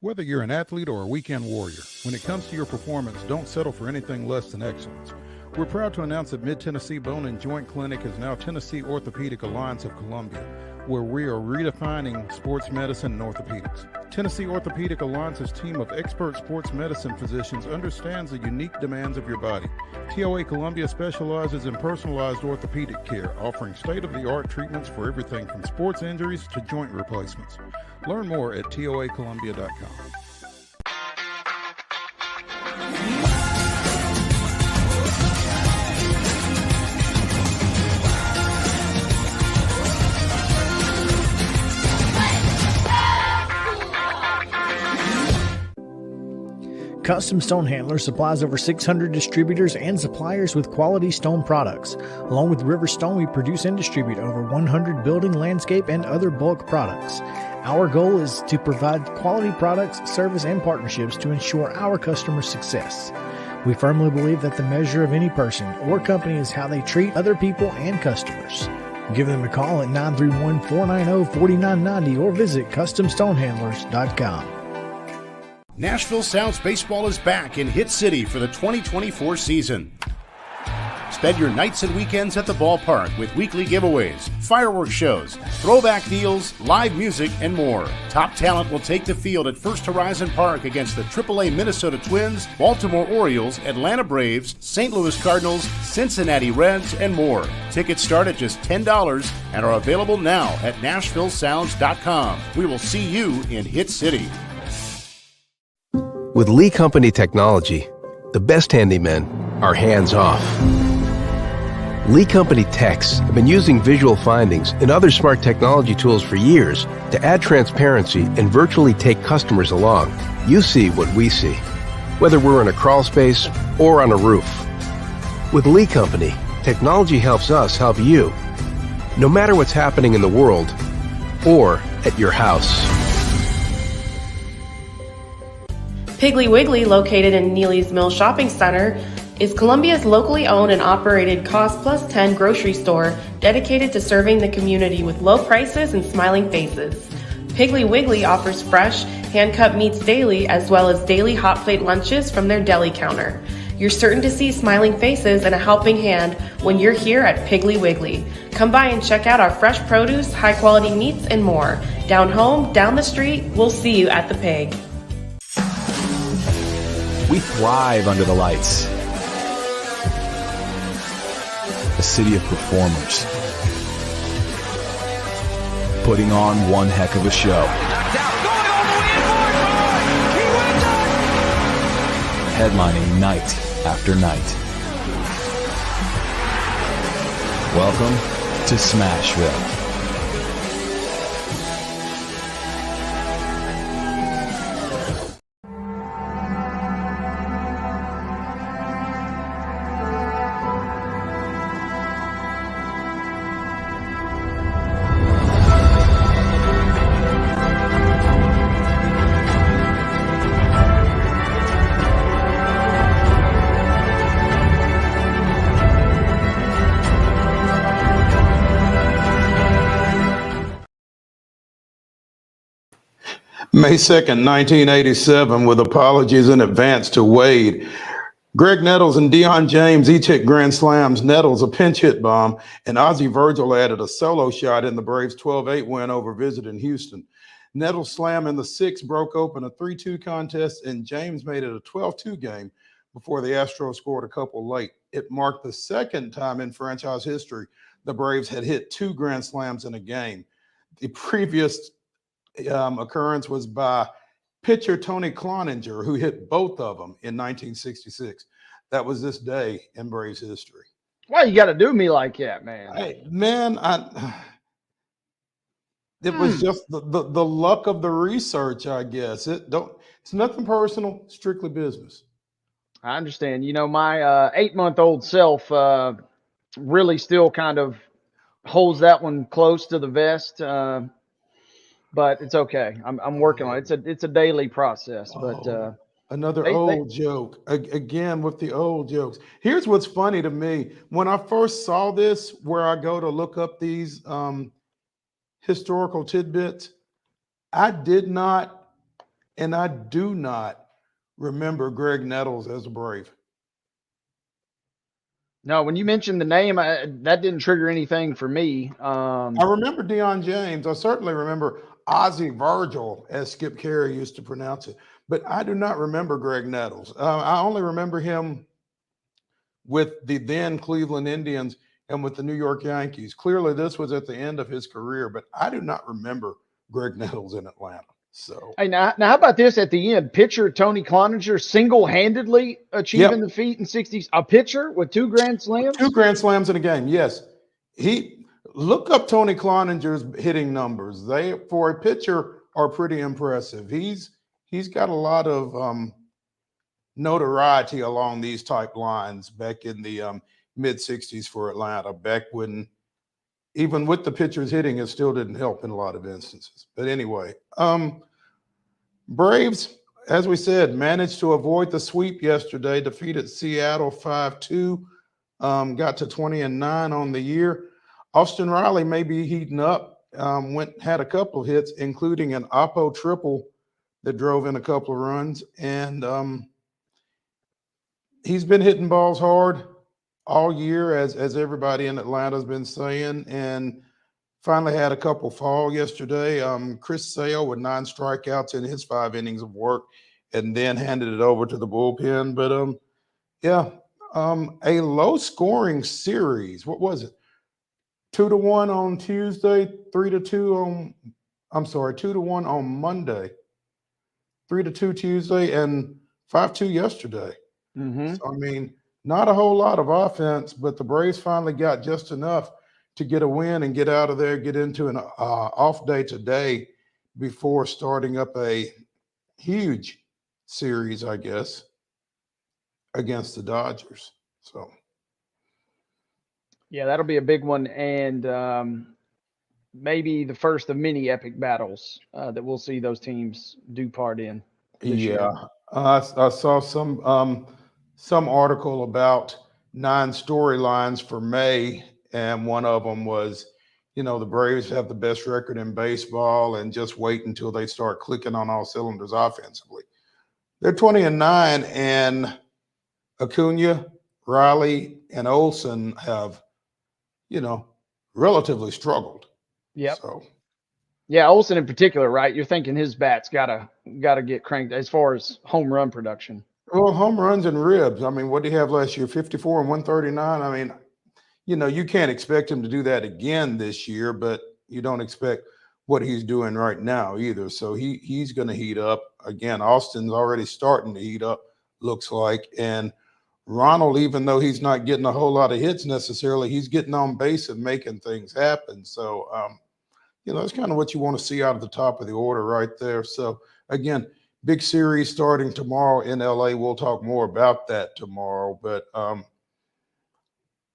Whether you're an athlete or a weekend warrior, when it comes to your performance, don't settle for anything less than excellence. We're proud to announce that Mid-Tennessee Bone and Joint Clinic is now Tennessee Orthopedic Alliance of Columbia, where we are redefining sports medicine and orthopedics. Tennessee Orthopedic Alliance's team of expert sports medicine physicians understands the unique demands of your body. TOA Columbia specializes in personalized orthopedic care, offering state-of-the-art treatments for everything from sports injuries to joint replacements. Learn more at toacolumbia.com. Custom Stone Handler supplies over 600 distributors and suppliers with quality stone products. Along with River Stone, we produce and distribute over 100 building, landscape, and other bulk products. Our goal is to provide quality products, service, and partnerships to ensure our customers' success. We firmly believe that the measure of any person or company is how they treat other people and customers. Give them a call at 931-490-4990 or visit CustomStonehandlers.com. Nashville Sounds Baseball is back in Hit City for the 2024 season. Spend your nights and weekends at the ballpark with weekly giveaways, fireworks shows, throwback deals, live music, and more. Top talent will take the field at First Horizon Park against the AAA Minnesota Twins, Baltimore Orioles, Atlanta Braves, St. Louis Cardinals, Cincinnati Reds, and more. Tickets start at just $10 and are available now at NashvilleSounds.com. We will see you in Hit City. With Lee Company technology, the best handymen are hands-off. Lee Company techs have been using visual findings and other smart technology tools for years to add transparency and virtually take customers along. You see what we see, whether we're in a crawl space or on a roof. With Lee Company, technology helps us help you, no matter what's happening in the world or at your house. Piggly Wiggly, located in Neely's Mill Shopping Center, is Columbia's locally owned and operated Cost Plus 10 grocery store dedicated to serving the community with low prices and smiling faces. Piggly Wiggly offers fresh, hand-cut meats daily as well as daily hot plate lunches from their deli counter. You're certain to see smiling faces and a helping hand when you're here at Piggly Wiggly. Come by and check out our fresh produce, high-quality meats, and more. Down home, down the street, we'll see you at the Pig. We thrive under the lights. A city of performers. Putting on one heck of a show. Headlining night after night. Welcome to Smashville. May 2nd, 1987, with apologies in advance to Wade. Greg Nettles and Deion James each hit grand slams. Nettles a pinch hit bomb, and Ozzie Virgil added a solo shot in the Braves' 12-8 win over visiting Houston. Nettles' slam in the sixth broke open a 3-2 contest, and James made it a 12-2 game before the Astros scored a couple late. It marked the second time in franchise history the Braves had hit 2 grand slams in a game. The previous occurrence was by pitcher Tony Cloninger, who hit both of them in 1966. That was this day in Braves history. Why you got to do me like that, man? Hey, man, it was just the luck of the research, I guess. It's nothing personal, strictly business. I understand. You know, my 8-month-old self really still kind of holds that one close to the vest. But it's okay. I'm working on it. It's a daily process. But another old joke again with the old jokes. Here's what's funny to me: when I first saw this, where I go to look up these historical tidbits, I did not, and I do not remember Greg Nettles as a Brave. No, when you mentioned the name, that didn't trigger anything for me. I remember Deion James. I certainly remember Ozzie Virgil, as Skip Carey used to pronounce it. But I do not remember Greg Nettles. I only remember him with the then Cleveland Indians and with the New York Yankees. Clearly, this was at the end of his career, but I do not remember Greg Nettles in Atlanta. So, hey, now how about this at the end? Pitcher Tony Cloninger single-handedly achieving the feat in 60s. A pitcher with 2 grand slams? 2 grand slams in a game, yes. Look up Tony Cloninger's hitting numbers. They, for a pitcher, are pretty impressive. He's got a lot of notoriety along these type lines back in the mid-60s for Atlanta, back when even with the pitchers hitting, it still didn't help in a lot of instances. But anyway, Braves, as we said, managed to avoid the sweep yesterday, defeated Seattle 5-2, got to 20-9 on the year. Austin Riley may be heating up, had a couple of hits, including an Oppo triple that drove in a couple of runs. And he's been hitting balls hard all year, as everybody in Atlanta has been saying, and finally had a couple fall yesterday. Chris Sale with 9 strikeouts in his 5 innings of work, and then handed it over to the bullpen. But yeah, a low scoring series. What was it? 2-1 on Tuesday, 3-2 on. I'm sorry, 2-1 on Monday, 3-2 Tuesday, and 5-2 yesterday. Mm-hmm. So, I mean, not a whole lot of offense, but the Braves finally got just enough to get a win and get out of there, get into an off day today before starting up a huge series, I guess, against the Dodgers. So, Yeah, that'll be a big one, and maybe the first of many epic battles that we'll see those teams do part in this year. yeah, I saw some article about 9 storylines for May, and one of them was, the Braves have the best record in baseball, and just wait until they start clicking on all cylinders offensively. They're 20-9, and Acuna, Riley, and Olsen have, relatively struggled. Yep. So, Yeah, Olsen in particular, right? You're thinking his bat's gotta get cranked as far as home run production. well, home runs and ribs. I mean, what did he have last year? 54 and 139. I mean, you can't expect him to do that again this year, but you don't expect what he's doing right now either. So he's going to heat up again. Austin's already starting to heat up, looks like, and Ronald, even though he's not getting a whole lot of hits necessarily, he's getting on base and making things happen. So, that's kind of what you want to see out of the top of the order right there. So, again, big series starting tomorrow in LA. We'll talk more about that tomorrow. But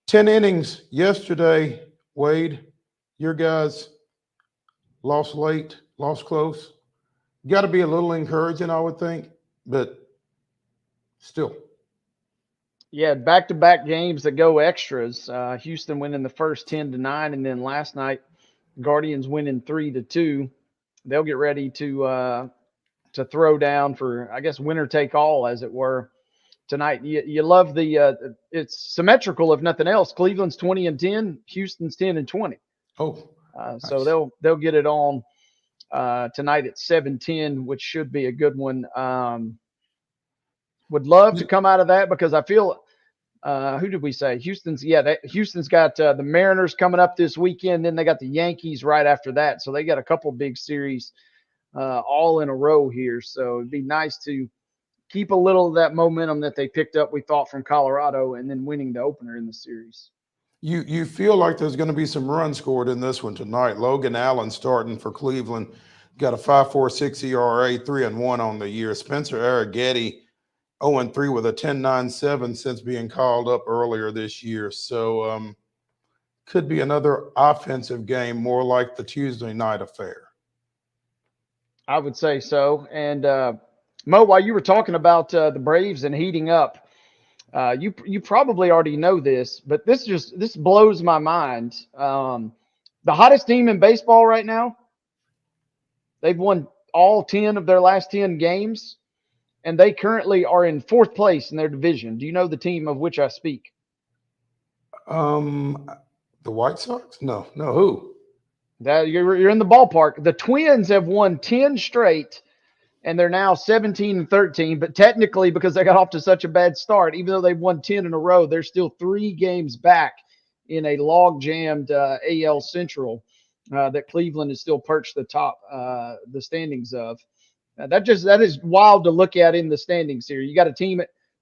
10 innings yesterday, Wade. Your guys lost late, lost close. Got to be a little encouraging, I would think, but still. Yeah, back-to-back games that go extras. Houston winning the first 10-9, and then last night, Guardians winning 3-2. They'll get ready to throw down for, I guess, winner take all, as it were, tonight. You love the it's symmetrical if nothing else. Cleveland's 20-10, Houston's 10-20. Oh, nice. So they'll get it on tonight at 7:10, which should be a good one. Would love to come out of that because I feel who did we say? Houston's got the Mariners coming up this weekend. Then they got the Yankees right after that. So they got a couple big series all in a row here. So it'd be nice to keep a little of that momentum that they picked up, we thought, from Colorado, and then winning the opener in the series. You feel like there's going to be some runs scored in this one tonight. Logan Allen starting for Cleveland, got a 5.46 ERA, 3-1 on the year. Spencer Arrighetti 0-3 with a 10.97 since being called up earlier this year. So could be another offensive game, more like the Tuesday night affair. I would say so. And Mo, while you were talking about the Braves and heating up, you probably already know this, but this blows my mind. The hottest team in baseball right now, they've won all 10 of their last 10 games, and they currently are in 4th place in their division. Do you know the team of which I speak? The White Sox? No, who? That you're in the ballpark. The Twins have won 10 straight, and they're now 17-13. But technically, because they got off to such a bad start, even though they've won 10 in a row, they're still 3 games back in a log-jammed AL Central that Cleveland is still perched atop the standings of. That is wild to look at in the standings here. You got a team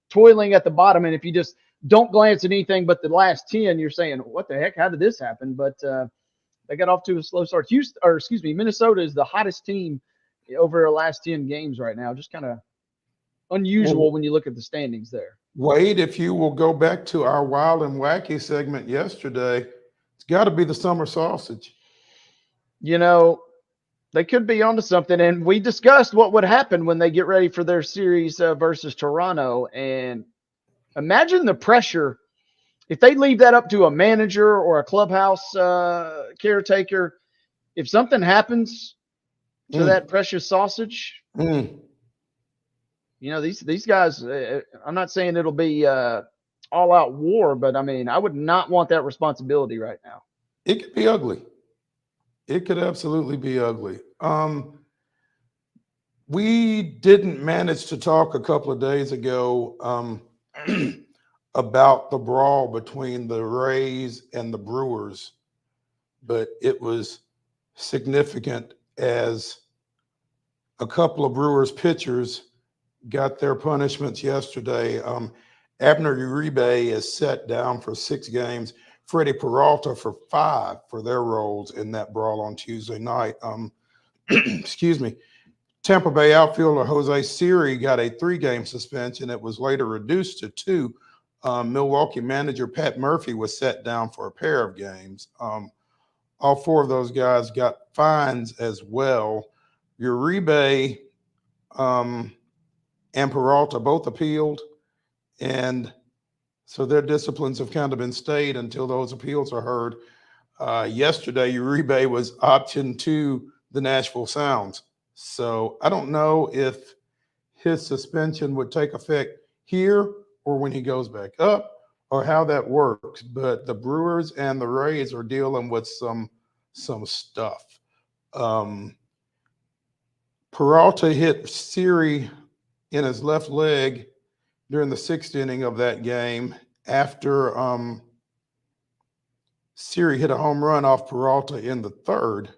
toiling at the bottom, and if you just don't glance at anything but the last 10, you're saying, "What the heck? How did this happen?" But they got off to a slow start. Minnesota is the hottest team over their last 10 games right now. Just kind of unusual when you look at the standings there. Wade, if you will go back to our Wild and Wacky segment yesterday, it's got to be the summer sausage. They could be onto something. And we discussed what would happen when they get ready for their series versus Toronto. And imagine the pressure if they leave that up to a manager or a clubhouse caretaker. If something happens to that precious sausage, these guys, I'm not saying it'll be all-out war, but I mean, I would not want that responsibility right now. It could be ugly. It could absolutely be ugly. We didn't manage to talk a couple of days ago about the brawl between the Rays and the Brewers, but it was significant as a couple of Brewers pitchers got their punishments yesterday. Abner Uribe is set down for 6 games. Freddie Peralta for 5 for their roles in that brawl on Tuesday night. Excuse me. Tampa Bay outfielder Jose Siri got a 3-game suspension. It was later reduced to 2. Milwaukee manager Pat Murphy was set down for a pair of games. All 4 of those guys got fines as well. Uribe and Peralta both appealed, and so their disciplines have kind of been stayed until those appeals are heard. Yesterday, Uribe was optioned to the Nashville Sounds. So I don't know if his suspension would take effect here or when he goes back up or how that works. But the Brewers and the Rays are dealing with some stuff. Peralta hit Siri in his left leg during the 6th inning of that game after Siri hit a home run off Peralta in the 3rd.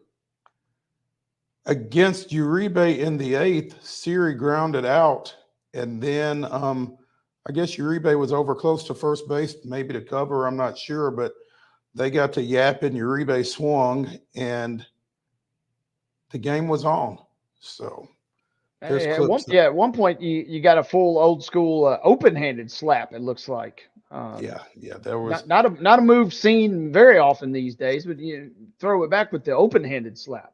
Against Uribe in the 8th, Siri grounded out, and then I guess Uribe was over close to first base, maybe to cover, I'm not sure, but they got to yapping, Uribe swung, and the game was on. So there's clips. At one point you got a full old school open-handed slap, it looks like. Yeah, there was not a move seen very often these days, but you throw it back with the open-handed slap.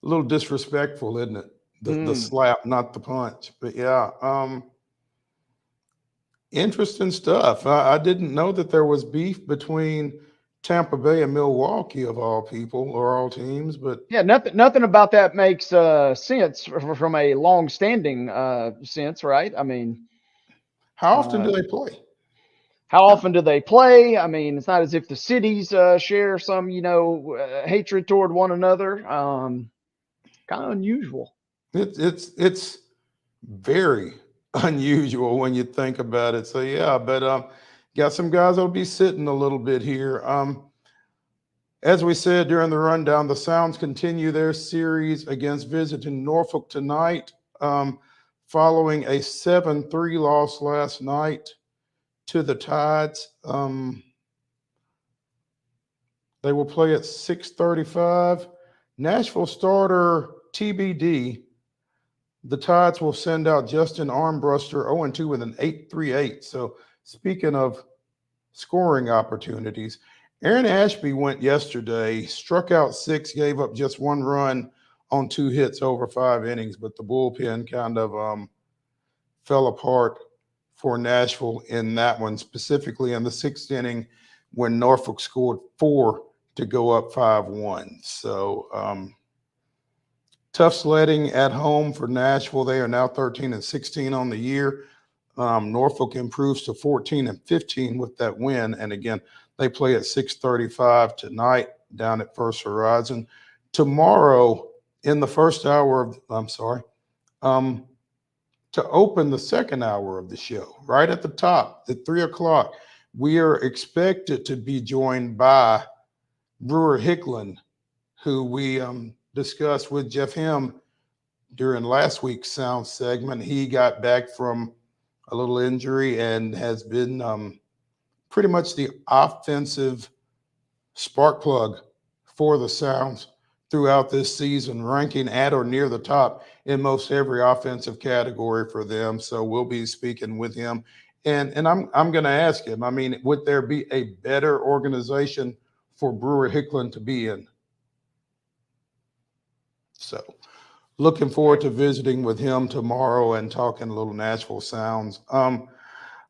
a little disrespectful, isn't it? The slap, not the punch. But yeah, interesting stuff. I didn't know that there was beef between Tampa Bay and Milwaukee, of all people or all teams. But yeah, nothing about that makes sense from a long-standing sense, right? I mean, how often do they play? How often do they play? I mean, it's not as if the cities share some, hatred toward one another. Kind of unusual. It's very unusual when you think about it. So yeah, but got some guys that'll be sitting a little bit here. As we said during the rundown, the Sounds continue their series against visiting Norfolk tonight, following a 7-3 loss last night to the Tides. They will play at 6:35. Nashville starter TBD. The Tides will send out Justin Armbruster 0-2 with an 8.38. So speaking of scoring opportunities, Aaron Ashby went yesterday, struck out 6, gave up just 1 run on 2 hits over 5 innings, but the bullpen kind of fell apart for Nashville in that one, specifically in the 6th inning when Norfolk scored 4 to go up 5-1. So tough sledding at home for Nashville. They are now 13-16 on the year. Norfolk improves to 14-15 with that win. And again, they play at 6:35 tonight down at First Horizon. Tomorrow in the first hour of, to open the second hour of the show, right at the top at 3 o'clock, we are expected to be joined by Brewer Hicklin, who we discussed with Jeff Hem during last week's Sound segment. He got back from a little injury and has been pretty much the offensive spark plug for the Sounds throughout this season, ranking at or near the top in most every offensive category for them. So we'll be speaking with him. And I'm going to ask him, I mean, would there be a better organization for Brewer Hicklin to be in? So looking forward to visiting with him tomorrow and talking a little Nashville Sounds.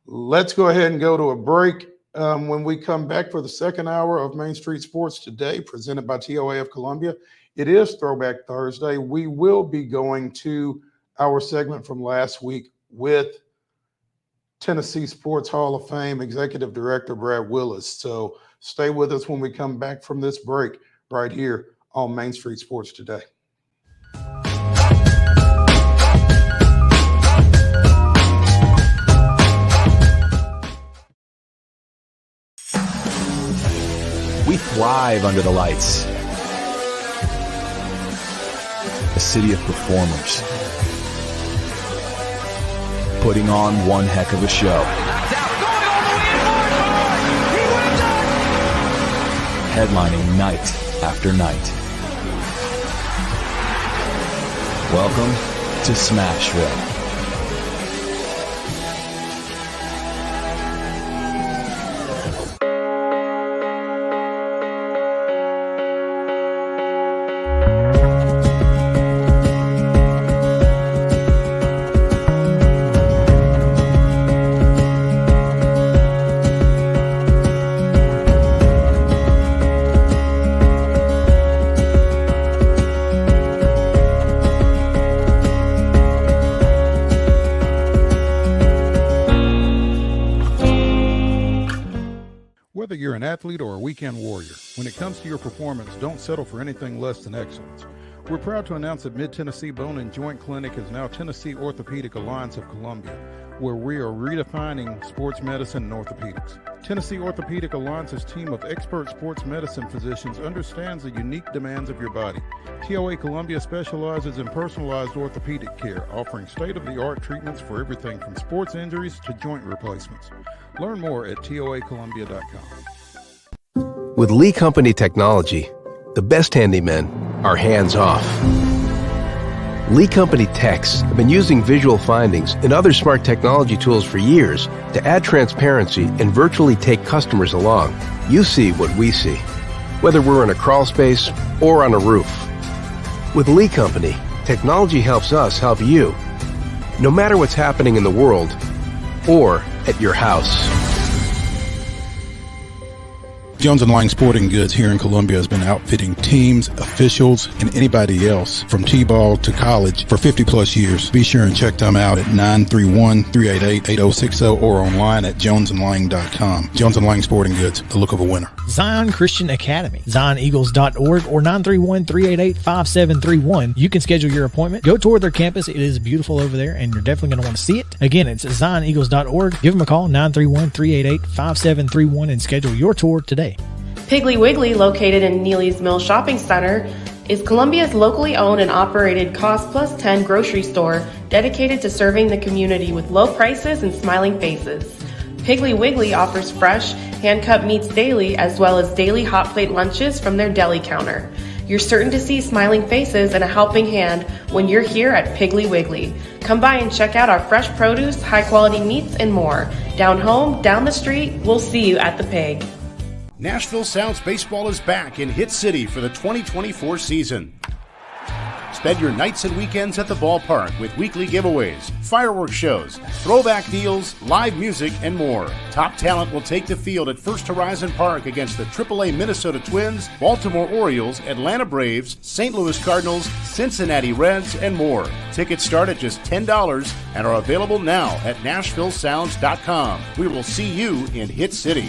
Let's go ahead and go to a break. When we come back for the second hour of Main Street Sports Today, presented by TOA of Columbia, it is Throwback Thursday. We will be going to our segment from last week with Tennessee Sports Hall of Fame Executive Director Brad Willis. So stay with us when we come back from this break right here on Main Street Sports Today. We thrive under the lights. A city of performers. Putting on one heck of a show. Headlining night after night. Welcome to Smashville. Whether you're an athlete or a weekend warrior, when it comes to your performance, don't settle for anything less than excellence. We're proud to announce that Mid-Tennessee Bone and Joint Clinic is now Tennessee Orthopedic Alliance of Columbia, where we are redefining sports medicine and orthopedics. Tennessee Orthopedic Alliance's team of expert sports medicine physicians understands the unique demands of your body. TOA Columbia specializes in personalized orthopedic care, offering state-of-the-art treatments for everything from sports injuries to joint replacements. Learn more at toacolumbia.com. With Lee Company technology, the best handymen are hands-off. Lee Company techs have been using visual findings and other smart technology tools for years to add transparency and virtually take customers along. You see what we see, whether we're in a crawl space or on a roof. With Lee Company, technology helps us help you, no matter what's happening in the world or at your house. Jones & Lang Sporting Goods here in Columbia has been outfitting teams, officials, and anybody else from T-ball to college for 50 plus years. Be sure and check them out at 931-388-8060 or online at jonesandlang.com. Jones & Lang Sporting Goods, the look of a winner. Zion Christian Academy, zioneagles.org or 931-388-5731. You can schedule your appointment. Go tour their campus. It is beautiful over there, and you're definitely going to want to see it. Again, it's zioneagles.org. Give them a call, 931-388-5731, and schedule your tour today. Piggly Wiggly, located in Neely's Mill Shopping Center, is Columbia's locally owned and operated Cost Plus 10 grocery store dedicated to serving the community with low prices and smiling faces. Piggly Wiggly offers fresh, hand-cut meats daily as well as daily hot plate lunches from their deli counter. You're certain to see smiling faces and a helping hand when you're here at Piggly Wiggly. Come by and check out our fresh produce, high-quality meats, and more. Down home, down the street, we'll see you at the Pig. Nashville Sounds Baseball is back in Hit City for the 2024 season. Spend your nights and weekends at the ballpark with weekly giveaways, fireworks shows, throwback deals, live music, and more. Top talent will take the field at First Horizon Park against the AAA Minnesota Twins, Baltimore Orioles, Atlanta Braves, St. Louis Cardinals, Cincinnati Reds, and more. Tickets start at just $10 and are available now at NashvilleSounds.com. We will see you in Hit City.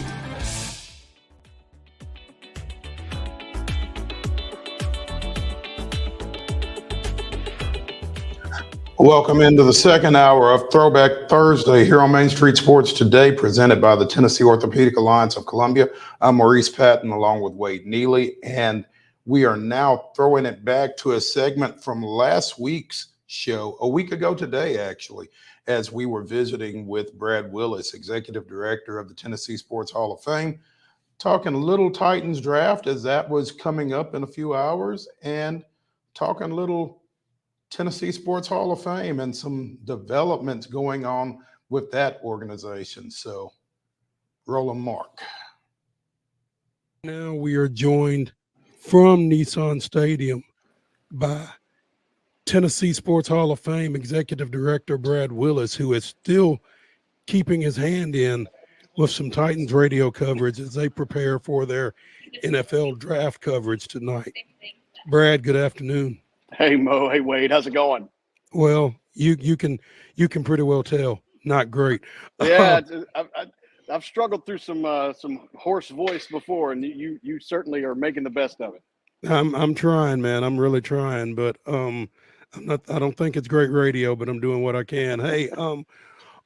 Welcome into the second hour of Throwback Thursday here on Main Street Sports Today, presented by the Tennessee Orthopedic Alliance of Columbia. I'm Maurice Patton along with Wade Neely, and we are now throwing it back to a segment from last week's show, a week ago today, actually, as we were visiting with Brad Willis, Executive Director of the Tennessee Sports Hall of Fame, talking Little Titans draft as that was coming up in a few hours, and talking little Tennessee Sports Hall of Fame and some developments going on with that organization. So, roll 'em, Mark. Now we are joined from Nissan Stadium by Tennessee Sports Hall of Fame Executive Director Brad Willis, who is still keeping his hand in with some Titans radio coverage as they prepare for their NFL draft coverage tonight. Brad, good afternoon. Hey, Mo. Hey, Wade. How's it going? Well, you can pretty well tell. not great. Yeah, I've struggled through some hoarse voice before, and you certainly are making the best of it. I'm trying, man. I'm really trying, but I don't think it's great radio, but I'm doing what I can. Hey,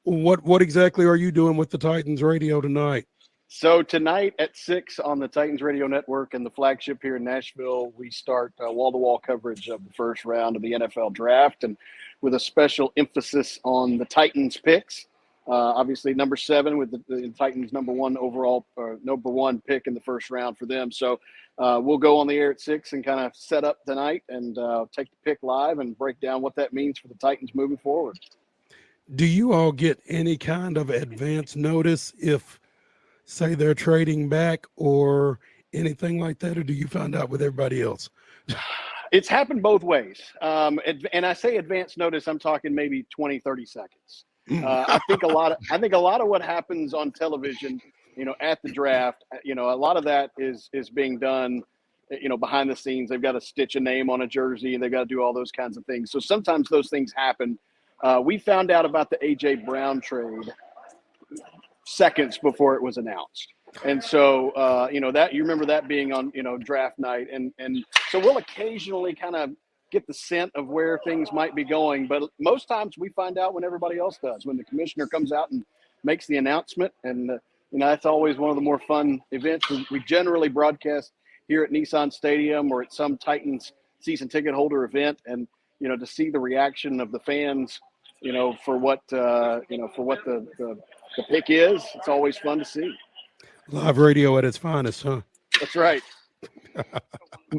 what exactly are you doing with the Titans radio tonight? So tonight at 6 on the Titans Radio Network and the flagship here in Nashville, we start wall-to-wall coverage of the first round of the NFL Draft, and with a special emphasis on the Titans picks. Obviously, number 7 with the Titans number 1 overall, number 1 pick in the first round for them. So we'll go on the air at 6 and kind of set up tonight and take the pick live and break down what that means for the Titans moving forward. Do you all get any kind of advance notice if, say, they're trading back or anything like that, or do you find out with everybody else? It's happened both ways. And I say advance notice, I'm talking maybe 20, 30 seconds. I think a lot of what happens on television, at the draft, a lot of that is being done, behind the scenes. They've got to stitch a name on a jersey and they've got to do all those kinds of things. So sometimes those things happen. We found out about the A.J. Brown trade seconds before it was announced. And so, that you remember that being on, draft night. And so we'll occasionally kind of get the scent of where things might be going. But most times we find out when everybody else does, when the commissioner comes out and makes the announcement. And, that's always one of the more fun events. We generally broadcast here at Nissan Stadium or at some Titans season ticket holder event. And, to see the reaction of the fans, for what the pick is, it's always fun to see. Live radio at its finest, huh? That's right.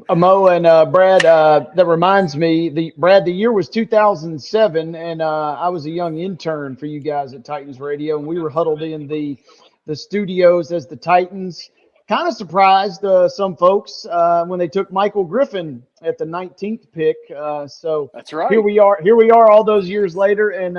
Mo and Brad, that reminds me, the year was 2007, and I was a young intern for you guys at Titans Radio, and we were huddled in the studios as the Titans. Kind of surprised some folks when they took Michael Griffin at the 19th pick. So that's right. Here we are all those years later, and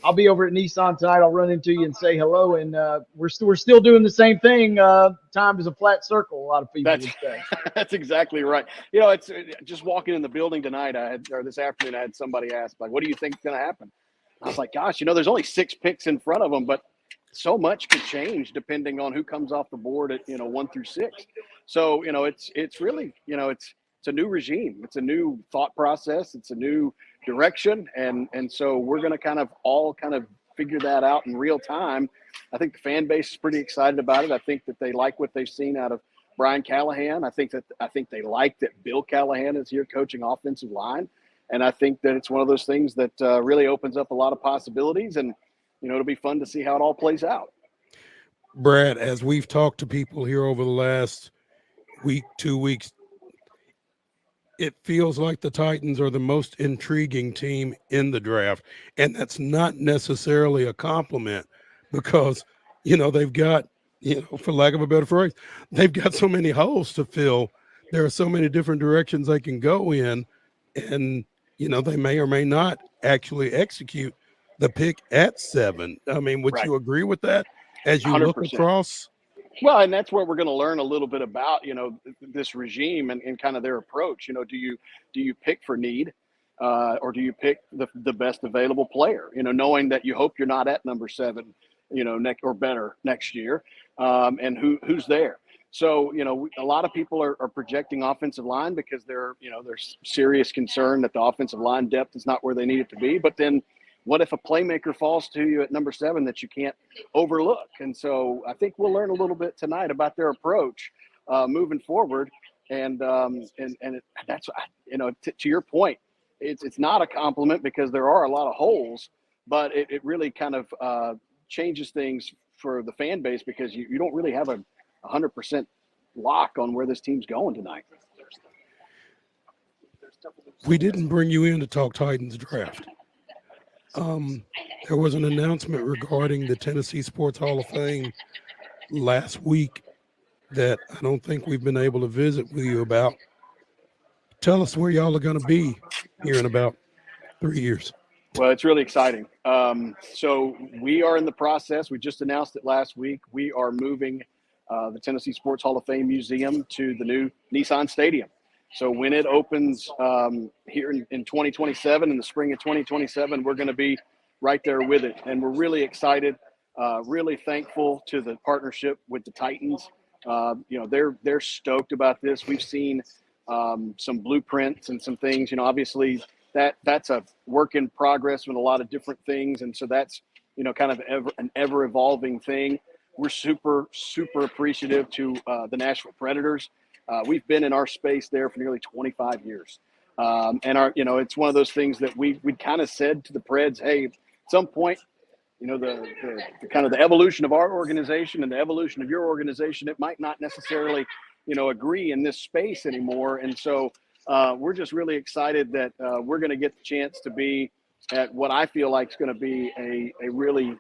I'll be over at Nissan tonight. I'll run into you and say hello, and we're still doing the same thing. Time is a flat circle. A lot of people would say. That's exactly right. It's just walking in the building tonight. This afternoon, I had somebody ask, like, "What do you think is going to happen?" I was like, "Gosh, there's only 6 picks in front of them, but so much could change depending on who comes off the board at 1 through 6." So it's really it's a new regime. It's a new thought process. It's a new direction, and so we're going to kind of figure that out in real time. I think the fan base is pretty excited about it. I think that they like what they've seen out of Brian Callahan. I think they like that Bill Callahan is here coaching offensive line, and I think that it's one of those things that really opens up a lot of possibilities, and it'll be fun to see how it all plays out. Brad, as we've talked to people here over the last week, 2 weeks, it feels like the Titans are the most intriguing team in the draft. And that's not necessarily a compliment because, they've got, for lack of a better phrase, they've got so many holes to fill. There are so many different directions they can go in. And, they may or may not actually execute the pick at 7. I mean, would you agree with that as you 100%. Look across? Well, and that's where we're going to learn a little bit about, this regime and kind of their approach. Do you pick for need or do you pick the best available player, knowing that you hope you're not at number 7, or better next year, and who's there. So, a lot of people are projecting offensive line because there's serious concern that the offensive line depth is not where they need it to be. But then what if a playmaker falls to you at number 7 that you can't overlook? And so I think we'll learn a little bit tonight about their approach moving forward. And that's, to your point, it's not a compliment because there are a lot of holes, but it really kind of changes things for the fan base because you don't really have a 100% lock on where this team's going tonight. We didn't bring you in to talk Titans draft. There was an announcement regarding the Tennessee Sports Hall of Fame last week that I don't think we've been able to visit with you about. Tell us where y'all are going to be here in about 3 years. Well, it's really exciting. So we are in the process. We just announced it last week. We are moving the Tennessee Sports Hall of Fame Museum to the new Nissan Stadium. So when it opens here in 2027, in the spring of 2027, we're going to be right there with it. And we're really excited, really thankful to the partnership with the Titans. They're stoked about this. We've seen some blueprints and some things, obviously that's a work in progress with a lot of different things. And so that's, kind of an ever evolving thing. We're super, super appreciative to the Nashville Predators. We've been in our space there for nearly 25 years. And it's one of those things that we kind of said to the Preds, hey, at some point, the kind of the evolution of our organization and the evolution of your organization, it might not necessarily, agree in this space anymore. And so we're just really excited that we're going to get the chance to be at what I feel like is going to be a really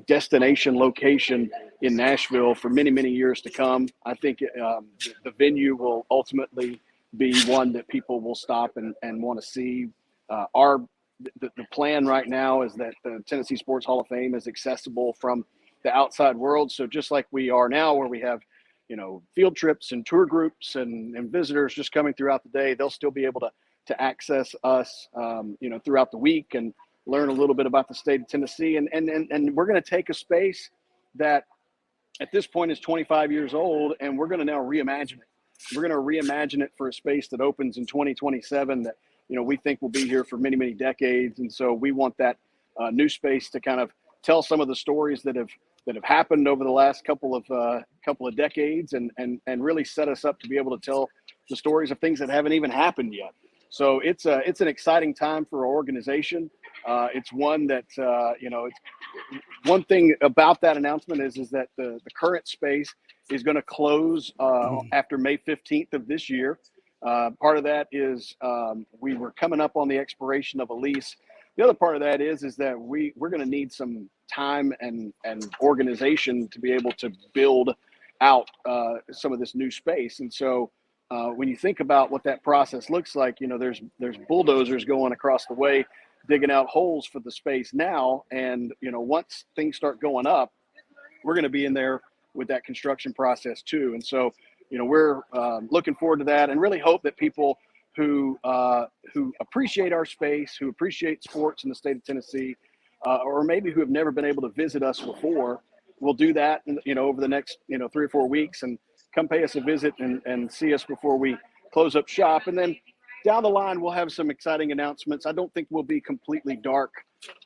destination location in Nashville for many, many years to come. I think the venue will ultimately be one that people will stop and want to see. The plan right now is that the Tennessee Sports Hall of Fame is accessible from the outside world. So just like we are now, where we have, field trips and tour groups and visitors just coming throughout the day, they'll still be able to access us, throughout the week and learn a little bit about the state of Tennessee. And we're going to take a space that at this point is 25 years old, and we're going to now reimagine it. We're going to reimagine it for a space that opens in 2027 that, we think will be here for many, many decades. And so we want that new space to kind of tell some of the stories that have happened over the last couple of decades and really set us up to be able to tell the stories of things that haven't even happened yet. So it's an exciting time for our organization. It's one that, it's one thing about that announcement is that the current space is going to close after May 15th of this year. Part of that is we were coming up on the expiration of a lease. The other part of that is that we're going to need some time and organization to be able to build out some of this new space. And so when you think about what that process looks like, there's bulldozers going across the way, digging out holes for the space now. And, once things start going up, we're going to be in there with that construction process too. And so, we're looking forward to that and really hope that people who appreciate our space, who appreciate sports in the state of Tennessee, or maybe who have never been able to visit us before, will do that, over the next, 3 or 4 weeks and come pay us a visit and see us before we close up shop. And then down the line, we'll have some exciting announcements. I don't think we'll be completely dark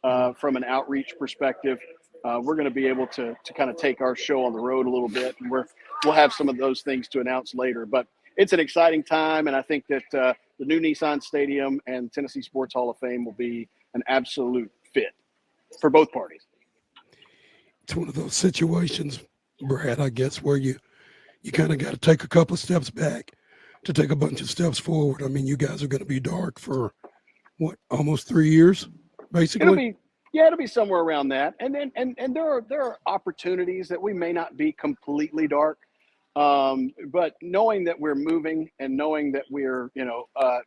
from an outreach perspective. We're going to be able to kind of take our show on the road a little bit, and we'll have some of those things to announce later. But it's an exciting time, and I think that the new Nissan Stadium and Tennessee Sports Hall of Fame will be an absolute fit for both parties. It's one of those situations, Brad, I guess, where you kind of got to take a couple of steps back to take a bunch of steps forward. I mean, you guys are going to be dark for what, almost 3 years, basically? It'll be somewhere around that. And then and there are opportunities that we may not be completely dark. But knowing that we're moving and knowing that we're,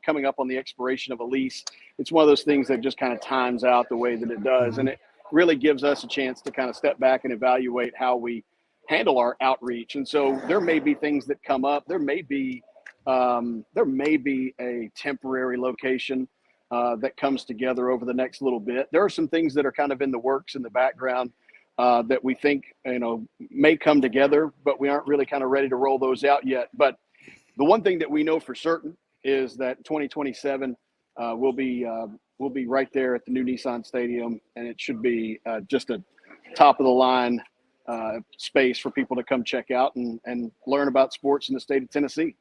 coming up on the expiration of a lease, it's one of those things that just kind of times out the way that it does. And it really gives us a chance to kind of step back and evaluate how we handle our outreach. And so there may be things that come up. There may be a temporary location that comes together over the next little bit. There are some things that are kind of in the works in the background that we think, may come together, but we aren't really kind of ready to roll those out yet. But the one thing that we know for certain is that 2027 we'll be right there at the new Nissan Stadium, and it should be just a top of the line space for people to come check out and learn about sports in the state of Tennessee.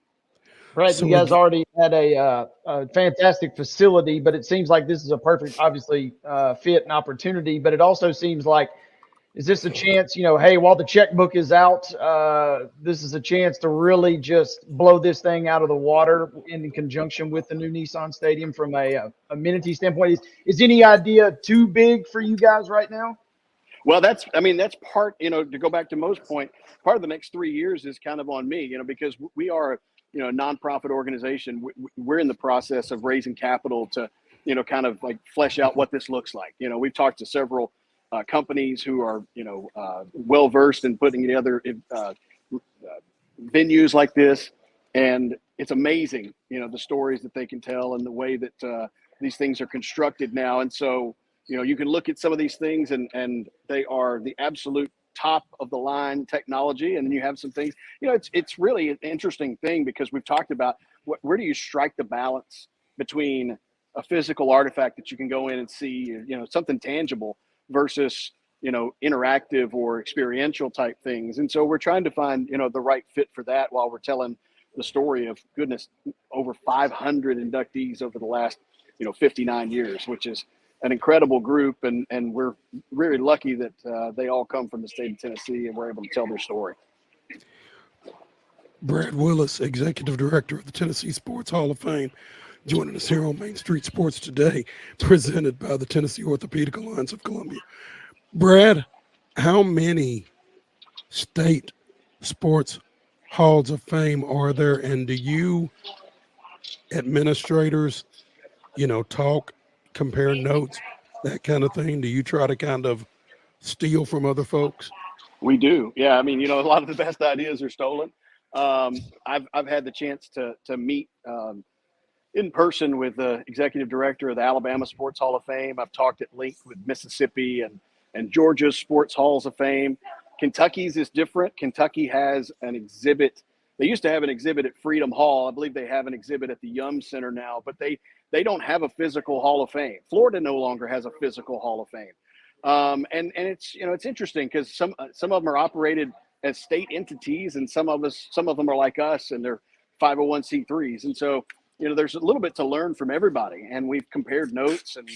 Brad, you guys already had a fantastic facility, but it seems like this is a perfect, obviously, fit and opportunity. But it also seems like, is this a chance, hey, while the checkbook is out, this is a chance to really just blow this thing out of the water in conjunction with the new Nissan Stadium from a amenity standpoint? Is any idea too big for you guys right now? Well, that's part, to go back to Mo's point, part of the next 3 years is kind of on me, because we are, a nonprofit organization. We're in the process of raising capital to, kind of like flesh out what this looks like. We've talked to several companies who are, well-versed in putting together venues like this. And it's amazing, the stories that they can tell and the way that these things are constructed now. And so, you can look at some of these things and they are the absolute top of the line technology. And then you have some things, it's really an interesting thing because we've talked about where do you strike the balance between a physical artifact that you can go in and see, something tangible versus, interactive or experiential type things. And so we're trying to find, the right fit for that while we're telling the story of over 500 inductees over the last, 59 years, which is an incredible group. And we're really lucky that they all come from the state of Tennessee and we're able to tell their story. Brad Willis, Executive Director of the Tennessee Sports Hall of Fame, joining us here on Main Street Sports Today, presented by the Tennessee Orthopedic Alliance of Columbia. Brad, how many state sports halls of fame are there, and do you administrators, talk, compare notes, that kind of thing? Do you try to kind of steal from other folks? We do. Yeah. I mean, a lot of the best ideas are stolen. I've had the chance to meet in person with the executive director of the Alabama Sports Hall of Fame. I've talked at length with Mississippi and Georgia's Sports Halls of Fame. Kentucky's is different. Kentucky has an exhibit. They used to have an exhibit at Freedom Hall. I believe they have an exhibit at the Yum Center now, but they don't have a physical Hall of Fame. Florida no longer has a physical Hall of Fame. And it's, it's interesting because some of them are operated as state entities, and some of them are like us and they're 501c3s. And so, there's a little bit to learn from everybody, and we've compared notes. And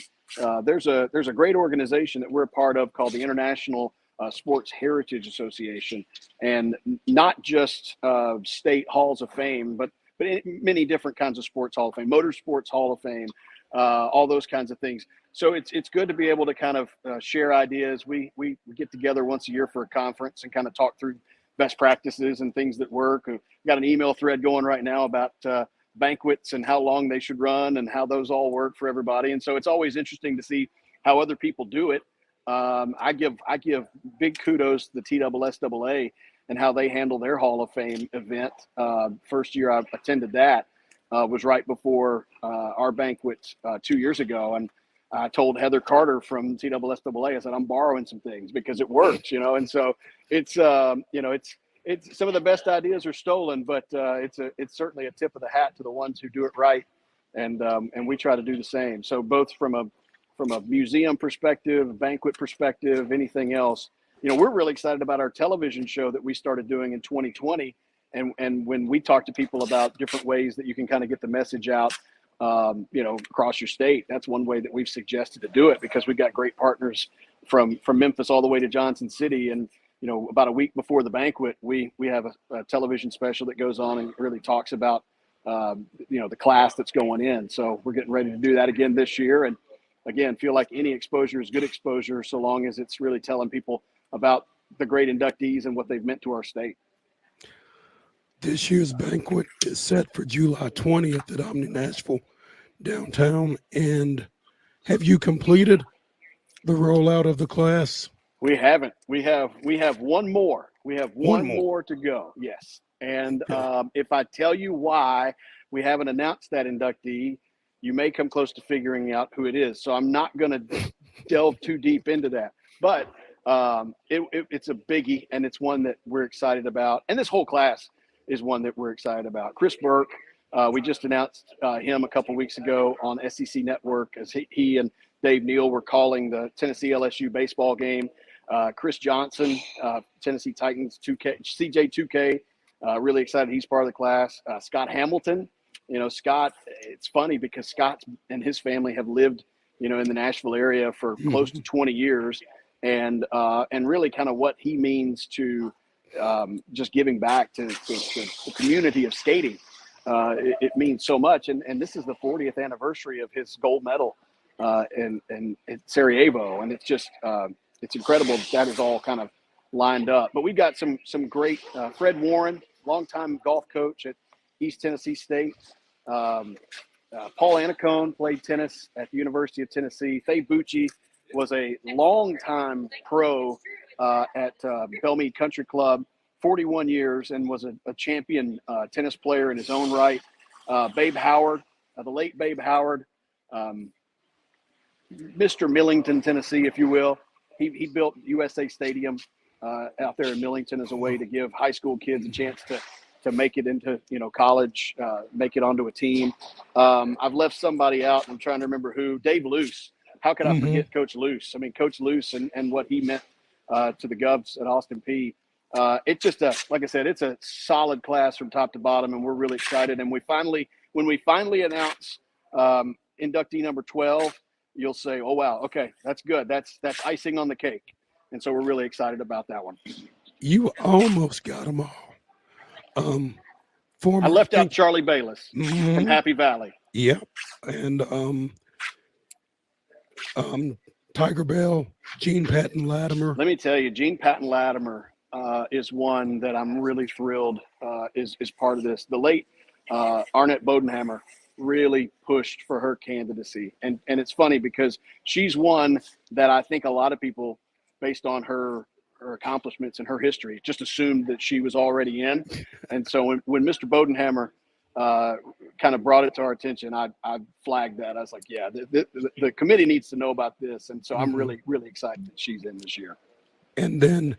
there's a great organization that we're a part of called the International Sports Heritage Association, and not just state halls of fame, but many different kinds of sports hall of fame, motorsports hall of fame, all those kinds of things. So it's good to be able to kind of share ideas. We get together once a year for a conference and kind of talk through best practices and things that work. We've got an email thread going right now about banquets and how long they should run and how those all work for everybody. And so it's always interesting to see how other people do it. I give big kudos to the TSSAA and how they handle their Hall of Fame event. First year I attended that was right before our banquet 2 years ago. And I told Heather Carter from TSSAA, I said, I'm borrowing some things because it works, And so it's some of the best ideas are stolen, but it's certainly a tip of the hat to the ones who do it right. And we try to do the same. So both from a museum perspective, banquet perspective, anything else, we're really excited about our television show that we started doing in 2020. And when we talk to people about different ways that you can kind of get the message out, across your state, that's one way that we've suggested to do it, because we've got great partners from Memphis all the way to Johnson City. And, about a week before the banquet, we have a television special that goes on and really talks about, the class that's going in. So we're getting ready to do that again this year. And again, feel like any exposure is good exposure, so long as it's really telling people about the great inductees and what they've meant to our state. This year's banquet is set for July 20th at Omni Nashville downtown. And have you completed the rollout of the class? We haven't. We have one more. We have one more to go. Yes. And if I tell you why we haven't announced that inductee, you may come close to figuring out who it is. So I'm not going to delve too deep into that. But it's a biggie, and it's one that we're excited about. And this whole class is one that we're excited about. Chris Burke, we just announced him a couple weeks ago on SEC Network, as he and Dave Neal were calling the Tennessee LSU baseball game. Chris Johnson, Tennessee Titans 2K, CJ 2K, really excited he's part of the class. Scott Hamilton, Scott, it's funny because Scott and his family have lived, in the Nashville area for close to 20 years. And really kind of what he means to just giving back to the community of skating. It means so much. And this is the 40th anniversary of his gold medal in Sarajevo. And it's just, it's incredible that is all kind of lined up. But we've got some great, Fred Warren, longtime golf coach at East Tennessee State. Paul Anacone played tennis at the University of Tennessee. Faye Bucci was a longtime pro at Bellmead Country Club, 41 years, and was a champion tennis player in his own right. Babe Howard, the late Babe Howard, Mr. Millington, Tennessee, if you will. He built USA Stadium out there in Millington as a way to give high school kids a chance to make it into, college, make it onto a team. I've left somebody out. I'm trying to remember who. Dave Luce. How could I forget Coach Luce? I mean, Coach Luce and what he meant to the Govs at Austin Peay. It's just like I said, it's a solid class from top to bottom, and we're really excited. And when we finally announce inductee number 12, you'll say, "Oh wow, okay, that's good. That's icing on the cake." And so we're really excited about that one. You almost got them all. I left out Charlie Bayless from Happy Valley. Yep, and Tiger Bell, Gene Patton Latimer. Let me tell you, Gene Patton Latimer is one that I'm really thrilled is part of this. The late Arnett Bodenhammer really pushed for her candidacy. And it's funny because she's one that I think a lot of people, based on her accomplishments and her history, just assumed that she was already in. And so when Mr. Bodenhammer kind of brought it to our attention, I flagged that. I was like, yeah, the committee needs to know about this. And so I'm really, really excited that she's in this year. And then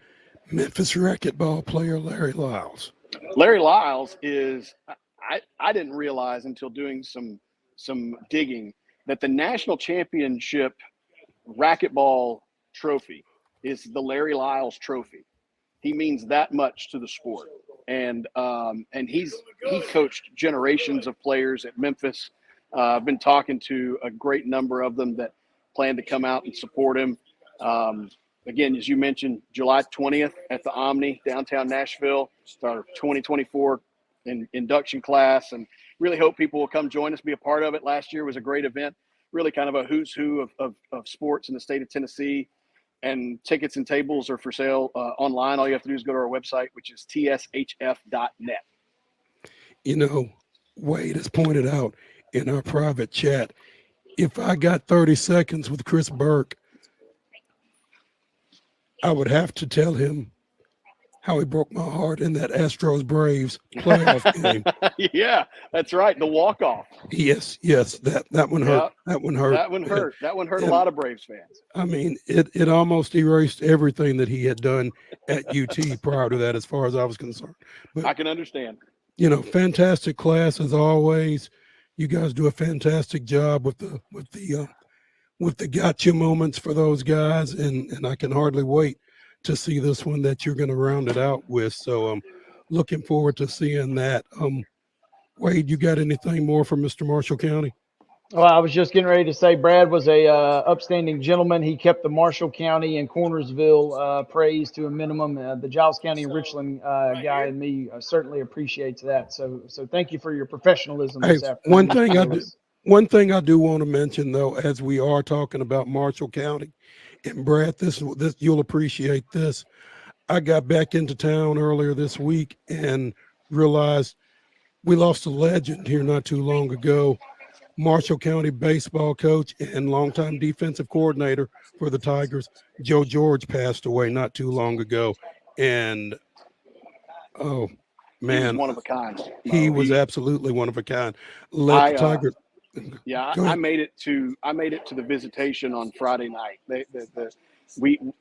Memphis racquetball player Larry Lyles. Larry Lyles is I didn't realize until doing some digging that the national championship racquetball trophy is the Larry Lyles trophy. He means that much to the sport. And he coached generations of players at Memphis. I've been talking to a great number of them that plan to come out and support him. Again, as you mentioned, July 20th at the Omni, downtown Nashville. It's our 2024 induction class, and really hope people will come join us, be a part of it. Last year was a great event, really kind of a who's who of sports in the state of Tennessee. And tickets and tables are for sale online. All you have to do is go to our website, which is tshf.net. Wade has pointed out in our private chat, if I got 30 seconds with Chris Burke, I would have to tell him how he broke my heart in that Astros Braves playoff game. Yeah, that's right. The walk-off. Yes, that one hurt. Yeah, that one hurt. That one hurt a lot of Braves fans. I mean, it almost erased everything that he had done at UT prior to that, as far as I was concerned. But, I can understand. Fantastic class as always. You guys do a fantastic job with the gotcha moments for those guys, and I can hardly wait to see this one that you're going to round it out with. So I'm looking forward to seeing that. Wade, you got anything more from Mr. Marshall County? Well, I was just getting ready to say Brad was a upstanding gentleman. He kept the Marshall County and Cornersville praise to a minimum. The Giles County and Richland guy and me certainly appreciates that. So thank you for your professionalism this afternoon. One thing I do want to mention, though, as we are talking about Marshall County, and Brad, this you'll appreciate this. I got back into town earlier this week and realized we lost a legend here not too long ago. Marshall County baseball coach and longtime defensive coordinator for the Tigers, Joe George, passed away not too long ago. And, oh, man. He was one of a kind. He was absolutely one of a kind. Let the Tigers. Yeah, I made it to the visitation on Friday night.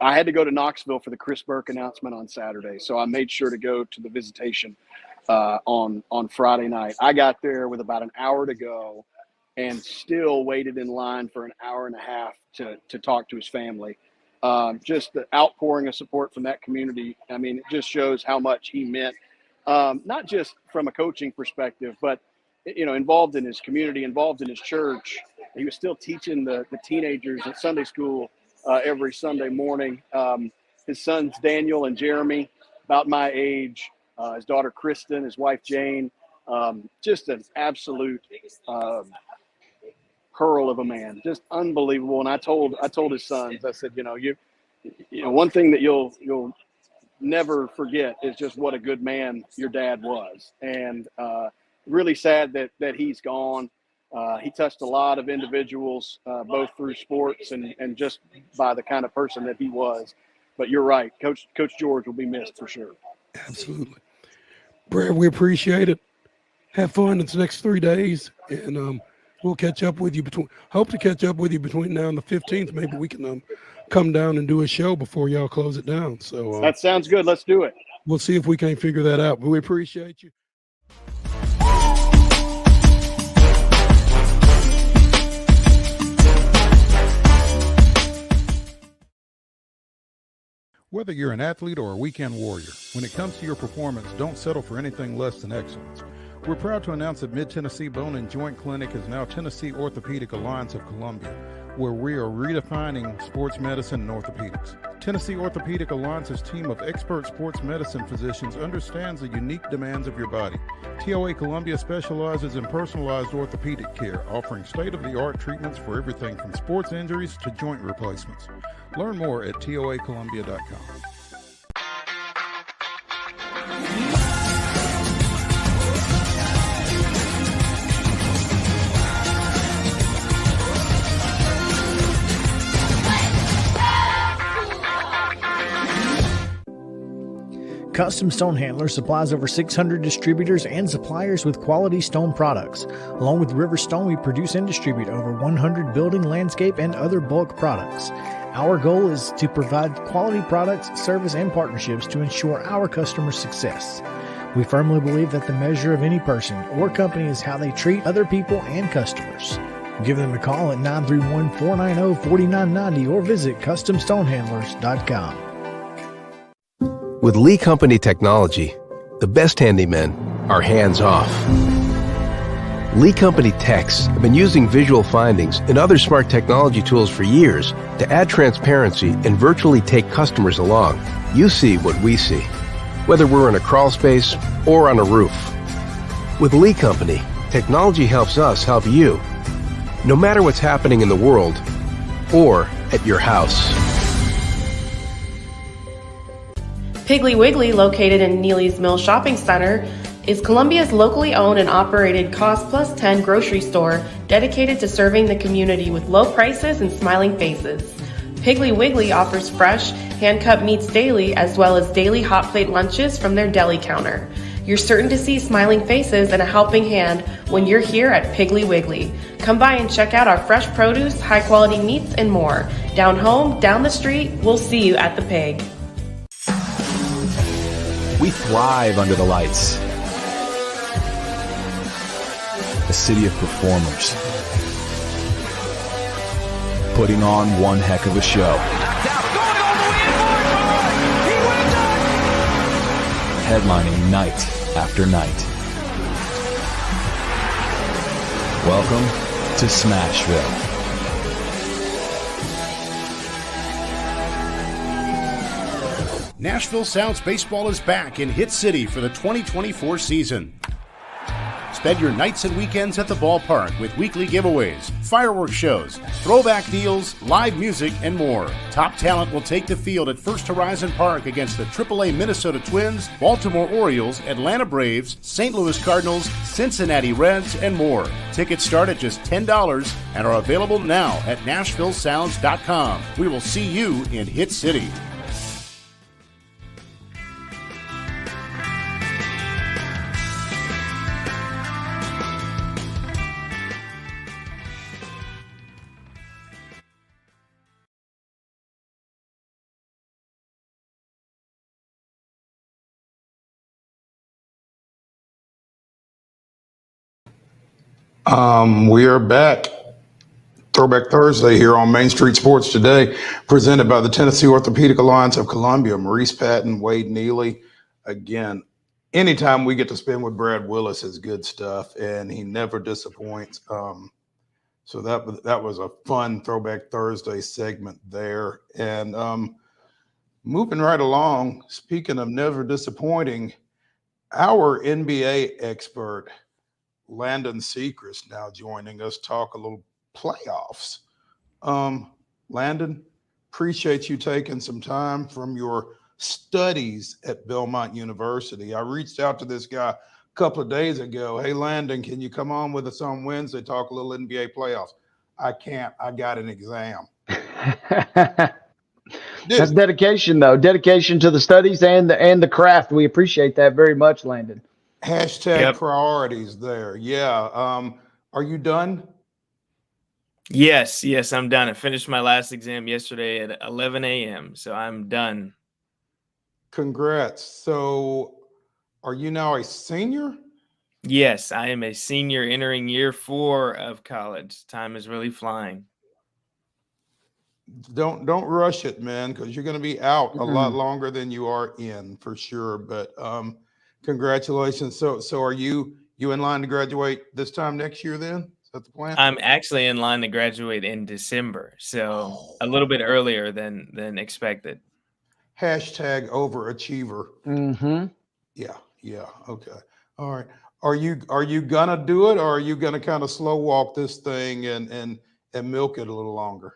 I had to go to Knoxville for the Chris Burke announcement on Saturday, so I made sure to go to the visitation on Friday night. I got there with about an hour to go, and still waited in line for an hour and a half to talk to his family. Just the outpouring of support from that community. I mean, it just shows how much he meant, not just from a coaching perspective, but involved in his community, involved in his church. He was still teaching the teenagers at Sunday school every Sunday morning. His sons, Daniel and Jeremy, about my age, his daughter, Kristen, his wife, Jane, just an absolute pearl of a man, just unbelievable. And I told his sons, I said, one thing that you'll never forget is just what a good man your dad was. And, really sad that he's gone. He touched a lot of individuals, both through sports and just by the kind of person that he was. But you're right. Coach George will be missed for sure. Absolutely. Brad, we appreciate it. Have fun. It's the next 3 days. And we'll catch up with you hope to catch up with you between now and the 15th. Maybe we can come down and do a show before y'all close it down. So that sounds good. Let's do it. We'll see if we can figure that out. But we appreciate you. Whether you're an athlete or a weekend warrior, when it comes to your performance, don't settle for anything less than excellence. We're proud to announce that Mid-Tennessee Bone and Joint Clinic is now Tennessee Orthopedic Alliance of Columbia, where we are redefining sports medicine and orthopedics. Tennessee Orthopedic Alliance's team of expert sports medicine physicians understands the unique demands of your body. TOA Columbia specializes in personalized orthopedic care, offering state-of-the-art treatments for everything from sports injuries to joint replacements. Learn more at toacolumbia.com. Custom Stone Handler supplies over 600 distributors and suppliers with quality stone products. Along with River Stone, we produce and distribute over 100 building, landscape, and other bulk products. Our goal is to provide quality products, service, and partnerships to ensure our customers' success. We firmly believe that the measure of any person or company is how they treat other people and customers. Give them a call at 931-490-4990 or visit CustomStonehandlers.com. With Lee Company technology, the best handymen are hands-off. Lee Company techs have been using visual findings and other smart technology tools for years to add transparency and virtually take customers along. You see what we see, whether we're in a crawl space or on a roof. With Lee Company, technology helps us help you, no matter what's happening in the world or at your house. Piggly Wiggly, located in Neely's Mill Shopping Center, is Columbia's locally owned and operated Cost Plus 10 grocery store dedicated to serving the community with low prices and smiling faces. Piggly Wiggly offers fresh, hand-cut meats daily as well as daily hot plate lunches from their deli counter. You're certain to see smiling faces and a helping hand when you're here at Piggly Wiggly. Come by and check out our fresh produce, high-quality meats, and more. Down home, down the street, we'll see you at the Pig. We thrive under the lights. A city of performers. Putting on one heck of a show. Headlining night after night. Welcome to Smashville. Nashville Sounds Baseball is back in Hit City for the 2024 season. Spend your nights and weekends at the ballpark with weekly giveaways, fireworks shows, throwback deals, live music, and more. Top talent will take the field at First Horizon Park against the AAA Minnesota Twins, Baltimore Orioles, Atlanta Braves, St. Louis Cardinals, Cincinnati Reds, and more. Tickets start at just $10 and are available now at NashvilleSounds.com. We will see you in Hit City. We are back. Throwback Thursday here on Main Street Sports Today, presented by the Tennessee Orthopedic Alliance of Columbia. Maurice Patton, Wade Neely. Again, anytime we get to spend with Brad Willis is good stuff, and he never disappoints. So that was a fun Throwback Thursday segment there. And moving right along, speaking of never disappointing, our NBA expert, LANDEN SECREST, now joining us, talk a little playoffs. LANDEN, appreciate you taking some time from your studies at Belmont University. I reached out to this guy a couple of days ago. Hey, LANDEN, can you come on with us on Wednesday, talk a little NBA playoffs? I can't. I got an exam. That's dedication, though. Dedication to the studies and the craft. We appreciate that very much, LANDEN. Hashtag priorities there. Yeah. Are you done Yes, yes, I'm done. I finished my last exam yesterday at 11 a.m., so I'm done. Congrats. So, are you now a senior? Yes, I am a senior entering year 4 of college. Time is really flying. Don't rush it, man, because you're going to be out a lot Mm. longer than you are in for sure. But congratulations. So are you in line to graduate this time next year? Then is that the plan? I'm actually in line to graduate in December, so a little bit earlier than expected. Hashtag overachiever. Mm-hmm. Yeah. Okay. All right. Are you gonna do it, or are you gonna kind of slow walk this thing and milk it a little longer?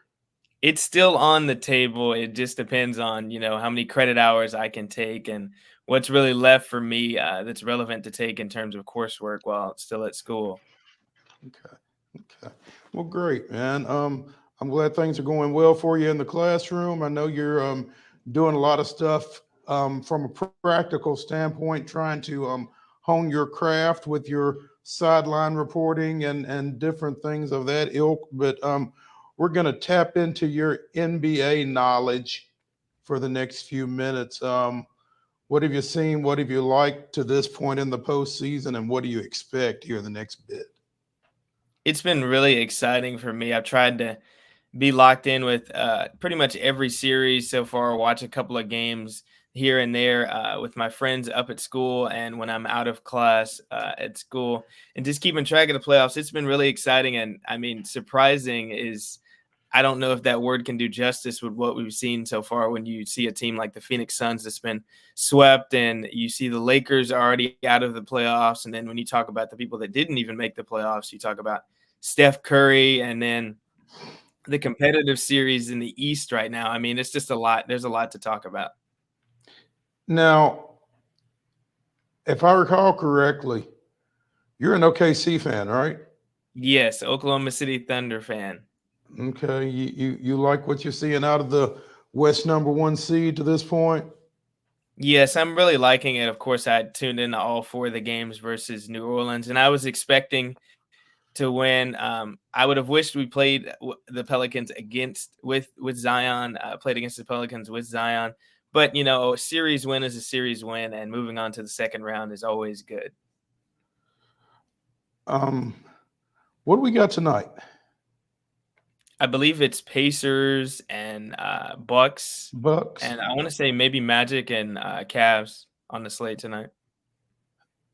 It's still on the table. It just depends on, how many credit hours I can take and what's really left for me that's relevant to take in terms of coursework while still at school. Okay. Okay. Well, great, man. I'm glad things are going well for you in the classroom. I know you're doing a lot of stuff from a practical standpoint, trying to hone your craft with your sideline reporting and different things of that ilk. But we're going to tap into your NBA knowledge for the next few minutes. What have you seen? What have you liked to this point in the postseason, and what do you expect here in the next bit? It's been really exciting for me. I've tried to be locked in with pretty much every series so far, watch a couple of games here and there with my friends up at school and when I'm out of class at school, and just keeping track of the playoffs. It's been really exciting. And I mean, surprising is, I don't know if that word can do justice with what we've seen so far. When you see a team like the Phoenix Suns that's been swept, and you see the Lakers already out of the playoffs. And then when you talk about the people that didn't even make the playoffs, you talk about Steph Curry, and then the competitive series in the East right now. I mean, it's just a lot. There's a lot to talk about. Now, if I recall correctly, you're an OKC fan, right? Yes, Oklahoma City Thunder fan. Okay, you like what you're seeing out of the West #1 seed to this point? Yes, I'm really liking it. Of course, I tuned into all 4 of the games versus New Orleans, and I was expecting to win. I would have wished we played the Pelicans with Zion, played against the Pelicans with Zion. But, a series win is a series win, and moving on to the second round is always good. What do we got tonight? I believe it's Pacers and Bucks. And I want to say maybe Magic and Cavs on the slate tonight.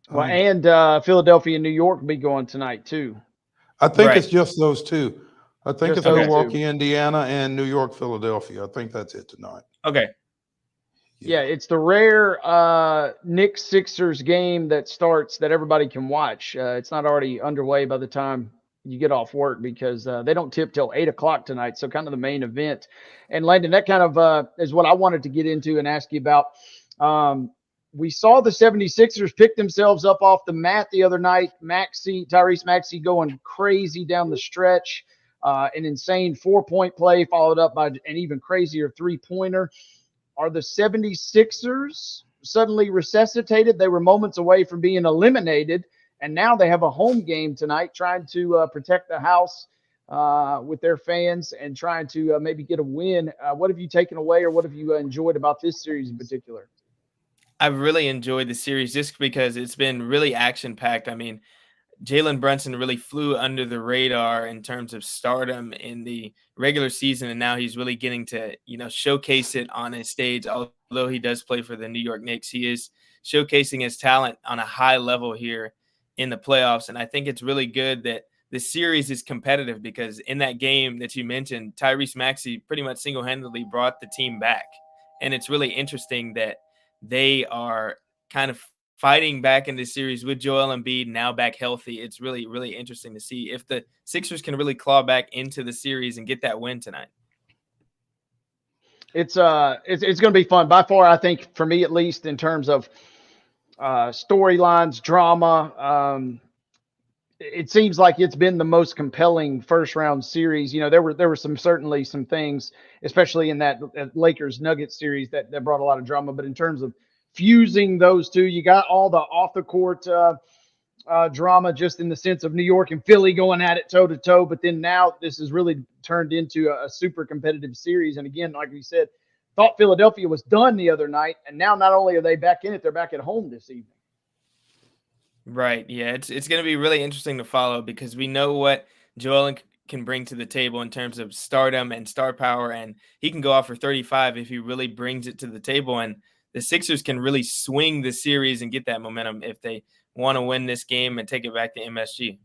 Well, and Philadelphia and New York will be going tonight too. I think it's just those two. I think Just it's those Milwaukee, two. Indiana, and New York, Philadelphia. I think that's it tonight. Okay. Yeah, it's the rare Knicks Sixers game that starts that everybody can watch. It's not already underway by the time you get off work, because they don't tip till 8 o'clock tonight. So kind of the main event. And Landon, that kind of is what I wanted to get into and ask you about. We saw the 76ers pick themselves up off the mat the other night. Tyrese Maxey going crazy down the stretch. An insane 4-point play followed up by an even crazier 3-pointer. Are the 76ers suddenly resuscitated? They were moments away from being eliminated, and now they have a home game tonight, trying to protect the house with their fans and trying to maybe get a win. What have you taken away, or what have you enjoyed about this series in particular? I've really enjoyed the series just because it's been really action-packed. I mean, Jalen Brunson really flew under the radar in terms of stardom in the regular season, and now he's really getting to, showcase it on his stage. Although he does play for the New York Knicks, he is showcasing his talent on a high level here in the playoffs. And I think it's really good that the series is competitive, because in that game that you mentioned, Tyrese Maxey pretty much single-handedly brought the team back. And it's really interesting that they are kind of fighting back in this series with Joel Embiid now back healthy. It's really, really interesting to see if the Sixers can really claw back into the series and get that win tonight. It's going to be fun. By far, I think, for me at least, in terms of storylines, drama, it seems like it's been the most compelling first round series. There were certainly some things, especially in that Lakers Nuggets series, that brought a lot of drama. But in terms of fusing those two, you got all the off the court drama just in the sense of New York and Philly going at it toe to toe. But then now this has really turned into a super competitive series. And again, like we said, thought Philadelphia was done the other night. And now not only are they back in it, they're back at home this evening. Right. Yeah. It's going to be really interesting to follow because we know what Joel can bring to the table in terms of stardom and star power. And he can go off for 35 if he really brings it to the table. And the Sixers can really swing the series and get that momentum if they want to win this game and take it back to MSG.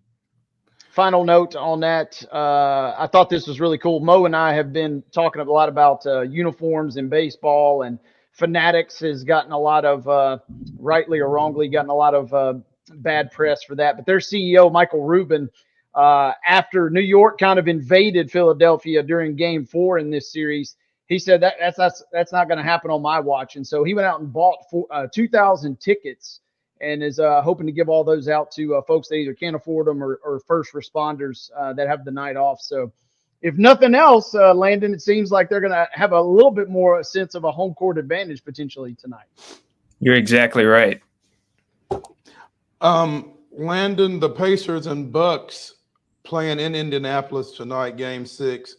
Final note on that. I thought this was really cool. Mo and I have been talking a lot about uniforms in baseball, and Fanatics has gotten a lot of, rightly or wrongly, gotten a lot of bad press for that. But their CEO, Michael Rubin, after New York kind of invaded Philadelphia during Game 4 in this series, he said that's not going to happen on my watch. And so he went out and bought 2,000 tickets and is hoping to give all those out to folks that either can't afford them or first responders that have the night off. So if nothing else, Landon, it seems like they're going to have a little bit more sense of a home court advantage potentially tonight. You're exactly right. Landon, the Pacers and Bucks playing in Indianapolis tonight, Game 6.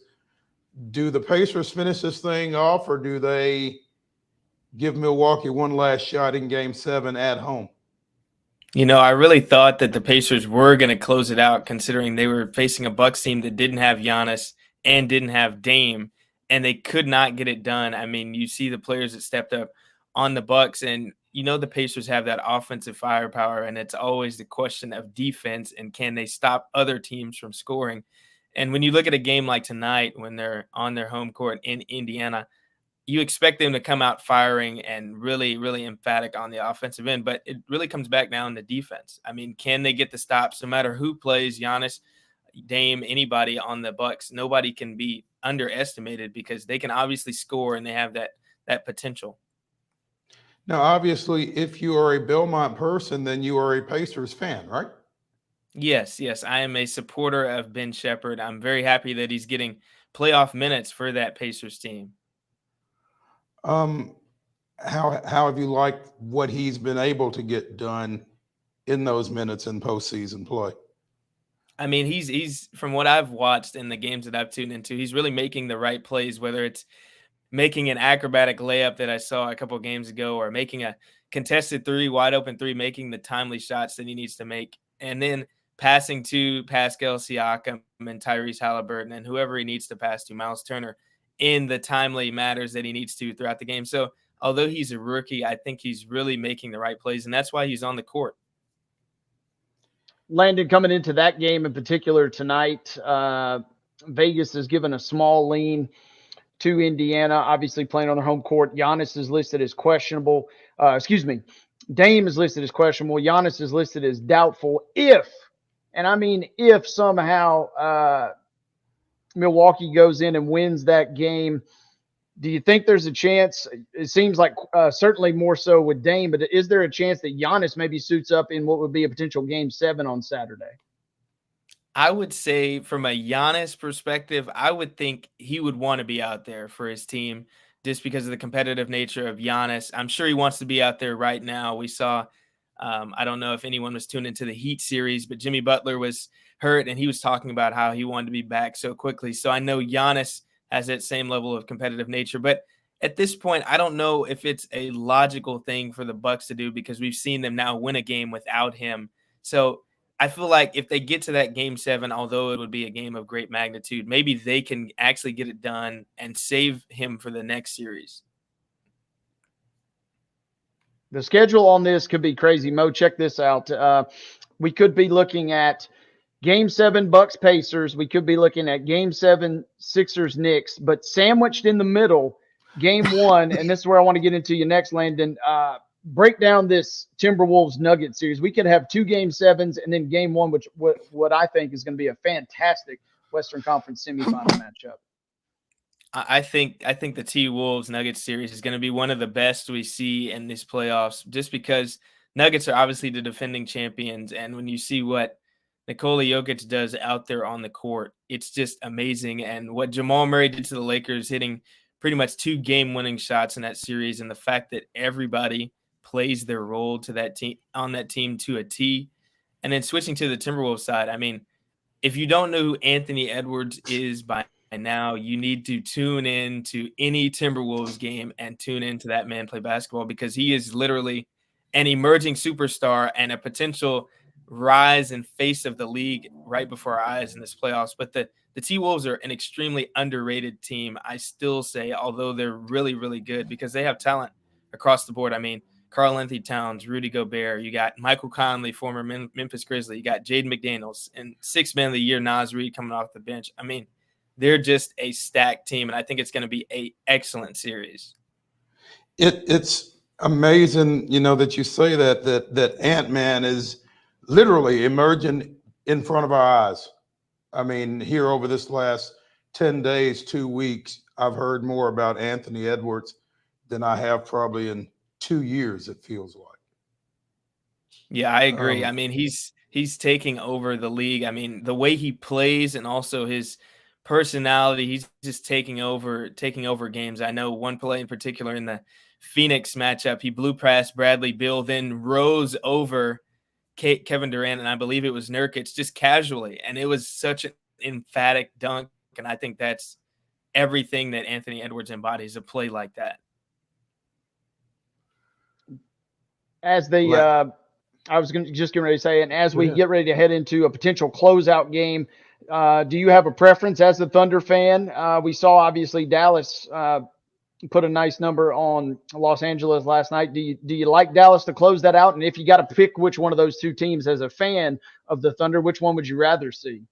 Do the Pacers finish this thing off, or do they give Milwaukee one last shot in Game 7 at home? You know, I really thought that the Pacers were going to close it out, considering they were facing a Bucks team that didn't have Giannis and didn't have Dame, and they could not get it done. I mean, you see the players that stepped up on the Bucks, and you know the Pacers have that offensive firepower, and it's always the question of defense and can they stop other teams from scoring. And when you look at a game like tonight, when they're on their home court in Indiana, you expect them to come out firing and really, really emphatic on the offensive end, but it really comes back down to defense. I mean, can they get the stops? No matter who plays, Giannis, Dame, anybody on the Bucks, nobody can be underestimated because they can obviously score and they have that potential. Now, obviously, if you are a Belmont person, then you are a Pacers fan, right? Yes. I am a supporter of Ben Shepherd. I'm very happy that he's getting playoff minutes for that Pacers team. How have you liked what he's been able to get done in those minutes in postseason play? I mean, he's from what I've watched in the games that I've tuned into, he's really making the right plays, whether it's making an acrobatic layup that I saw a couple of games ago, or making a contested three, wide open three, making the timely shots that he needs to make, and then passing to Pascal Siakam and Tyrese Halliburton and whoever he needs to pass to, Miles Turner, in the timely matters that he needs to throughout the game. So although he's a rookie, I think he's really making the right plays, and that's why he's on the court. Landon, coming into that game in particular tonight, Vegas has given a small lean to Indiana, obviously playing on their home court. Giannis is listed as questionable. Dame is listed as questionable. Giannis is listed as doubtful. If somehow Milwaukee goes in and wins that game, do you think there's a chance? It seems like certainly more so with Dame, but is there a chance that Giannis maybe suits up in what would be a potential Game 7 on Saturday? I would say from a Giannis perspective, I would think he would want to be out there for his team just because of the competitive nature of Giannis. I'm sure he wants to be out there right now. We saw, I don't know if anyone was tuned into the Heat series, but Jimmy Butler was hurt and he was talking about how he wanted to be back so quickly. So I know Giannis has that same level of competitive nature, but at this point, I don't know if it's a logical thing for the Bucks to do because we've seen them now win a game without him. So I feel like if they get to that Game 7, although it would be a game of great magnitude, maybe they can actually get it done and save him for the next series. The schedule on this could be crazy. Mo, check this out. We could be looking at Game 7 Bucks Pacers. We could be looking at Game 7 Sixers Knicks, but sandwiched in the middle, Game 1, and this is where I want to get into you next, Landon. Break down this Timberwolves Nuggets series. We could have 2 Game 7s and then Game 1, which what I think is going to be a fantastic Western Conference semifinal matchup. I think the T-Wolves Nuggets series is going to be one of the best we see in these playoffs, just because Nuggets are obviously the defending champions, and when you see what Nikola Jokic does out there on the court, it's just amazing. And what Jamal Murray did to the Lakers, hitting pretty much 2 game-winning shots in that series, and the fact that everybody plays their role to that team on that team to a T, And then switching to the Timberwolves side, I mean, if you don't know who Anthony Edwards is by now, you need to tune in to any Timberwolves game and tune into that man play basketball, because he is literally an emerging superstar and a potential rise and face of the league right before our eyes in this playoffs. But the T-Wolves are an extremely underrated team, I still say, although they're really, really good because they have talent across the board. I mean, Karl-Anthony Towns, Rudy Gobert, you got Michael Conley, former Memphis Grizzly, you got Jaden McDaniels, and 6th man of the year, Naz Reid, coming off the bench. I mean, they're just a stacked team, and I think it's going to be an excellent series. It's amazing, that you say that Ant-Man is literally emerging in front of our eyes. I mean, here over this last 10 days, 2 weeks, I've heard more about Anthony Edwards than I have probably in 2 years, it feels like. Yeah, I agree. I mean, he's taking over the league. I mean, the way he plays and also his personality, he's just taking over games. I know one play in particular in the Phoenix matchup, he blew past Bradley Beal, then rose over Kevin Durant, and I believe it was Nurkic, just casually, and it was such an emphatic dunk. And I think that's everything that Anthony Edwards embodies, a play like that. As the I was just getting ready to say, and as we get ready to head into a potential closeout game, do you have a preference as a Thunder fan? We saw obviously Dallas put a nice number on Los Angeles last night. Do you like Dallas to close that out? And if you got to pick which one of those two teams as a fan of the Thunder, which one would you rather see?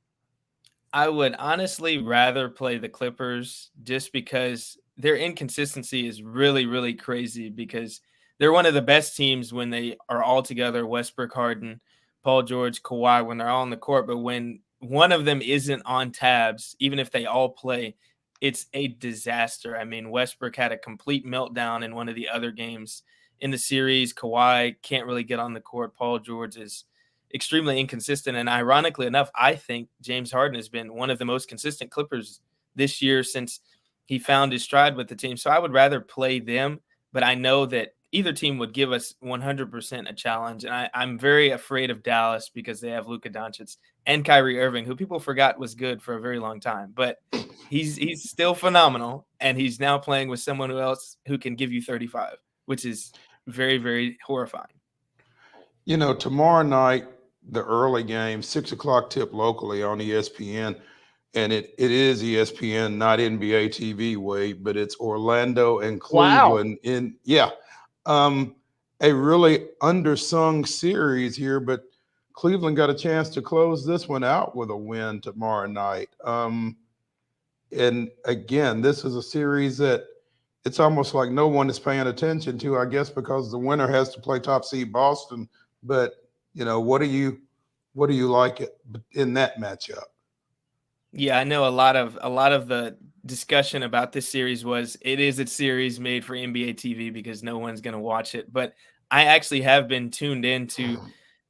I would honestly rather play the Clippers, just because their inconsistency is really, really crazy, because they're one of the best teams when they are all together, Westbrook, Harden, Paul George, Kawhi, when they're all on the court. But when one of them isn't on tabs, even if they all play, it's a disaster. I mean, Westbrook had a complete meltdown in one of the other games in the series. Kawhi can't really get on the court. Paul George is extremely inconsistent. And ironically enough, I think James Harden has been one of the most consistent Clippers this year since he found his stride with the team. So I would rather play them, but I know that either team would give us 100% a challenge. And I'm very afraid of Dallas because they have Luka Doncic and Kyrie Irving, who people forgot was good for a very long time. But he's still phenomenal, and he's now playing with someone else who can give you 35, which is very, very horrifying. Tomorrow night, the early game, 6 o'clock tip locally on ESPN, and it is ESPN, not NBA TV, Wade, but it's Orlando and Cleveland. A really undersung series here, but Cleveland got a chance to close this one out with a win tomorrow night. And again, this is a series that it's almost like no one is paying attention to, I guess, because the winner has to play top seed Boston. But what do you like in that matchup? Yeah, I know a lot of the discussion about this series was it is a series made for NBA TV because no one's going to watch it. But I actually have been tuned into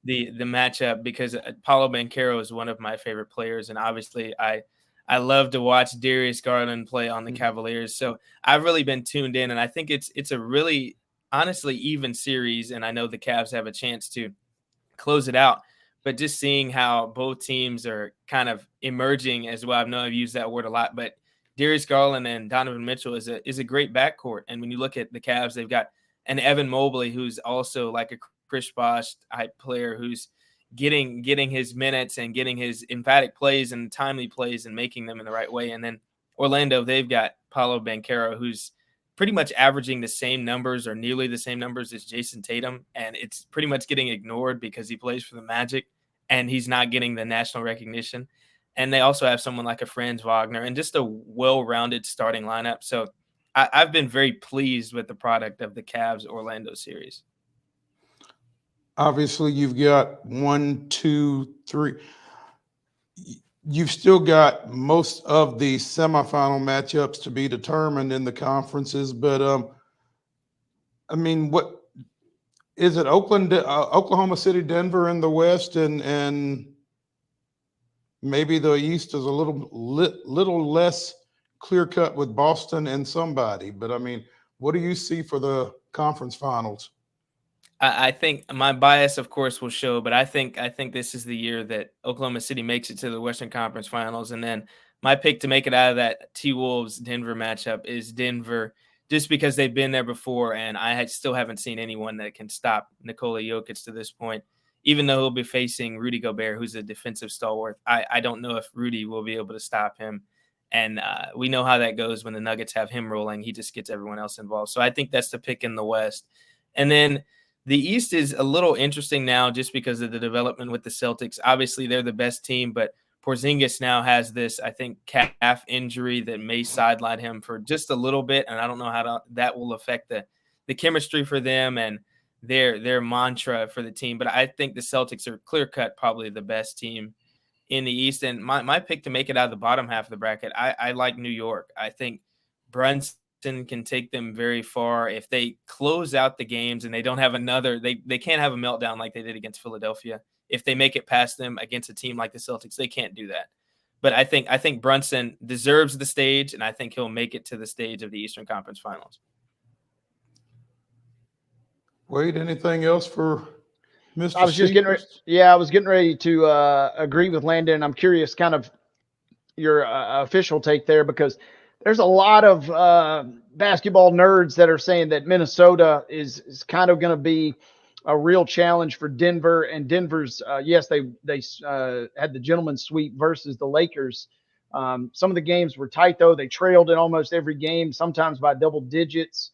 the matchup because Paolo Banchero is one of my favorite players, and obviously I love to watch Darius Garland play on the Cavaliers. So I've really been tuned in, and I think it's a really honestly even series, and I know the Cavs have a chance to close it out. But just seeing how both teams are kind of emerging as well. I know I've used that word a lot, but Darius Garland and Donovan Mitchell is a great backcourt. And when you look at the Cavs, they've got an Evan Mobley who's also like a Chris Bosh type player who's getting his minutes and getting his emphatic plays and timely plays and making them in the right way. And then Orlando, they've got Paolo Banchero, who's pretty much averaging the same numbers or nearly the same numbers as Jason Tatum. And it's pretty much getting ignored because he plays for the Magic and he's not getting the national recognition. And they also have someone like a Franz Wagner and just a well-rounded starting lineup. So I've been very pleased with the product of the Cavs Orlando series. Obviously, you've got 1, 2, 3. You've still got most of the semifinal matchups to be determined in the conferences, but I mean, what is it? Oklahoma City, Denver in the West, and maybe the East is a little less clear cut with Boston and somebody. But I mean, what do you see for the conference finals? I think my bias, of course, will show, but I think this is the year that Oklahoma City makes it to the Western Conference Finals. And then my pick to make it out of that T-Wolves Denver matchup is Denver, just because they've been there before, and I still haven't seen anyone that can stop Nikola Jokic to this point. Even though he'll be facing Rudy Gobert, who's a defensive stalwart, I don't know if Rudy will be able to stop him. And we know how that goes when the Nuggets have him rolling. He just gets everyone else involved. So I think that's the pick in the West. And then the East is a little interesting now just because of the development with the Celtics. Obviously, they're the best team, but Porzingis now has this, I think, calf injury that may sideline him for just a little bit, and I don't know how that will affect the chemistry for them and their mantra for the team. But I think the Celtics are clear-cut probably the best team in the East. And my pick to make it out of the bottom half of the bracket, I like New York. I think Brunson can take them very far if they close out the games and they don't have another. They can't have a meltdown like they did against Philadelphia. If they make it past them against a team like the Celtics, they can't do that. But I think Brunson deserves the stage, and I think he'll make it to the stage of the Eastern Conference Finals. Wade, anything else for Mr. I was just getting ready. Yeah, I was getting ready to agree with Landon. I'm curious, kind of your official take there, because there's a lot of basketball nerds that are saying that Minnesota is kind of going to be a real challenge for Denver. And Denver's, yes, they had the gentleman's sweep versus the Lakers. Some of the games were tight, though. They trailed in almost every game, sometimes by double digits.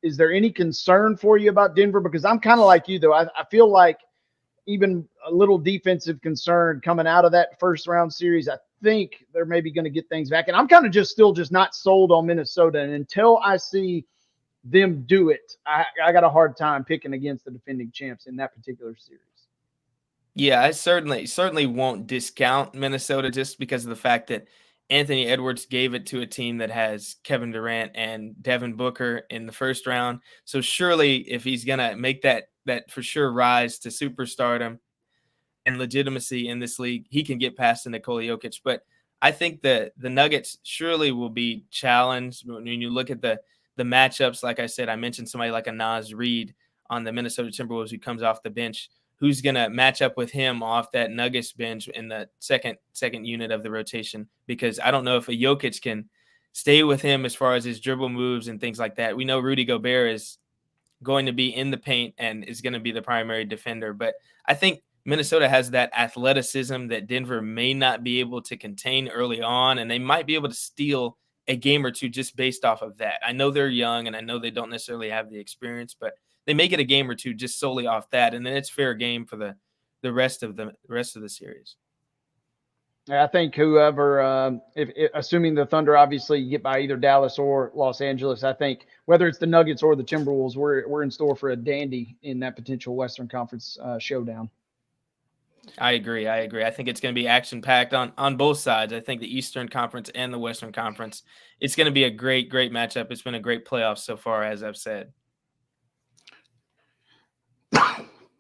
Is there any concern for you about Denver? Because I'm kind of like you, though. I feel like even a little defensive concern coming out of that first round series, I think they're maybe going to get things back. And I'm kind of still not sold on Minnesota. And until I see them do it, I got a hard time picking against the defending champs in that particular series. Yeah, I certainly won't discount Minnesota just because of the fact that Anthony Edwards gave it to a team that has Kevin Durant and Devin Booker in the first round. So surely if he's going to make that for sure rise to superstardom and legitimacy in this league, he can get past the Nikola Jokic. But I think the Nuggets surely will be challenged when you look at the matchups. Like I said, I mentioned somebody like a Naz Reid on the Minnesota Timberwolves who comes off the bench. Who's going to match up with him off that Nuggets bench in the second unit of the rotation? Because I don't know if a Jokic can stay with him as far as his dribble moves and things like that. We know Rudy Gobert is going to be in the paint and is going to be the primary defender. But I think Minnesota has that athleticism that Denver may not be able to contain early on, and they might be able to steal a game or two just based off of that. I know they're young, and I know they don't necessarily have the experience, but they may get a game or two just solely off that, and then it's fair game for the rest of the series. I think whoever, assuming the Thunder obviously get by either Dallas or Los Angeles, I think whether it's the Nuggets or the Timberwolves, we're in store for a dandy in that potential Western Conference showdown. I agree. I think it's going to be action-packed on both sides. I think the Eastern Conference and the Western Conference, it's going to be a great matchup. It's been a great playoff so far, as I've said.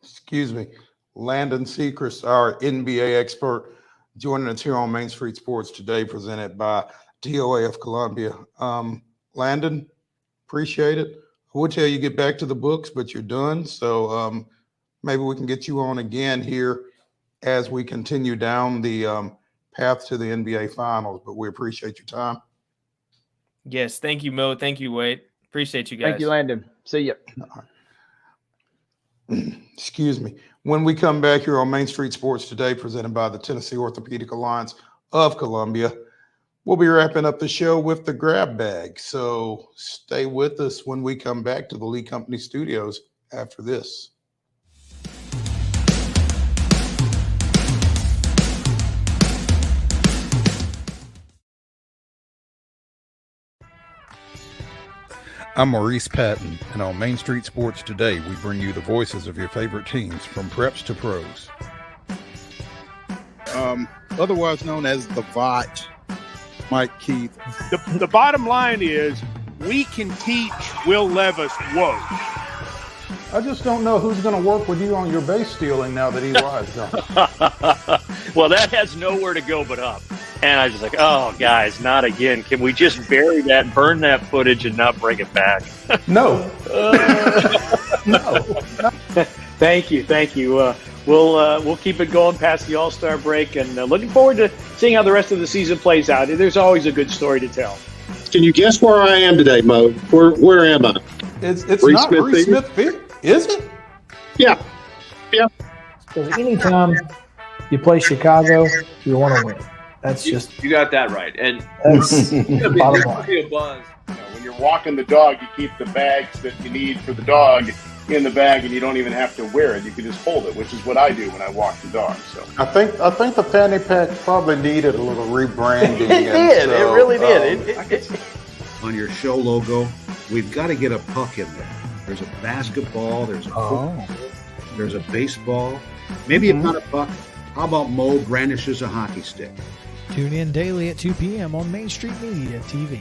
Excuse me. Landon SECREST, our NBA expert, joining us here on Main Street Sports today, presented by DOA of Columbia. Landon, appreciate it. I would tell you get back to the books, but you're done. So maybe we can get you on again here as we continue down the path to the NBA Finals. But we appreciate your time. Yes, thank you, Mo. Thank you, Wade. Appreciate you guys. Thank you, Landon. See you. Excuse me. When we come back here on Main Street Sports today, presented by the Tennessee Orthopedic Alliance of Columbia, we'll be wrapping up the show with the grab bag. So stay with us when we come back to the Lee Company Studios after this. I'm Maurice Patton, and on Main Street Sports Today, we bring you the voices of your favorite teams from preps to pros. Otherwise known as the VOT, Mike Keith. The bottom line is we can teach Will Levis woke. I just don't know who's going to work with you on your base stealing now that EY is gone. Well, that has nowhere to go but up. And I was just like, oh, guys, not again. Can we just bury that, burn that footage, and not bring it back? No. No. Thank you. We'll keep it going past the All-Star break, and looking forward to seeing how the rest of the season plays out. There's always a good story to tell. Can you guess where I am today, Mo? Where am I? It's not Reese Smith Field, is it? Yeah. Because anytime you play Chicago, you want to win. That's just you got that right, and that's bottom line. be a buzz. When you're walking the dog, you keep the bags that you need for the dog in the bag, and you don't even have to wear it. You can just hold it, which is what I do when I walk the dog. So I think the fanny pack probably needed a little rebranding. It did. It really did. On your show logo, we've got to get a puck in there. There's a basketball. There's a football, there's a baseball. Maybe if not a puck, how about Mo brandishes a hockey stick? Tune in daily at 2 p.m. on Main Street Media TV.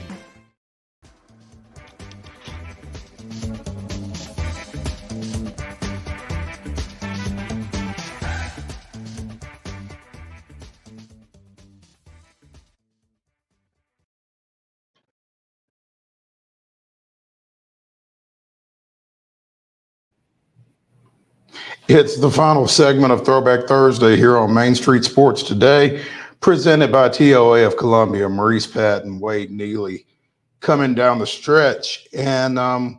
It's the final segment of Throwback Thursday here on Main Street Sports Today, presented by TOA of Columbia, Maurice Patton, Wade Neely, coming down the stretch and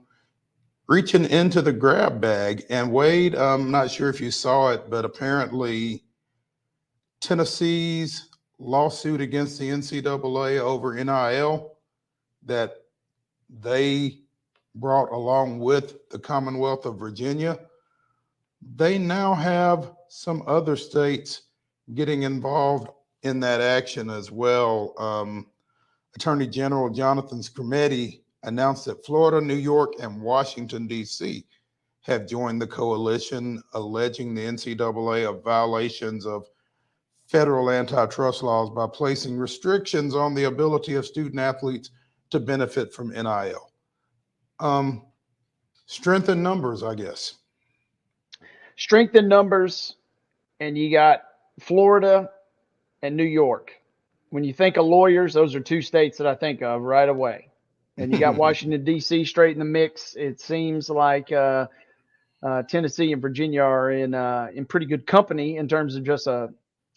reaching into the grab bag. And Wade, I'm not sure if you saw it, but apparently Tennessee's lawsuit against the NCAA over NIL that they brought along with the Commonwealth of Virginia, they now have some other states getting involved in that action as well. Attorney General Jonathan Skrmetti announced that Florida, New York, and Washington, D.C. have joined the coalition alleging the NCAA of violations of federal antitrust laws by placing restrictions on the ability of student athletes to benefit from NIL. Strength in numbers, I guess. Strength in numbers, and you got Florida and New York. When you think of lawyers, those are two states that I think of right away. And you got Washington, D.C. straight in the mix. It seems like Tennessee and Virginia are in pretty good company in terms of just a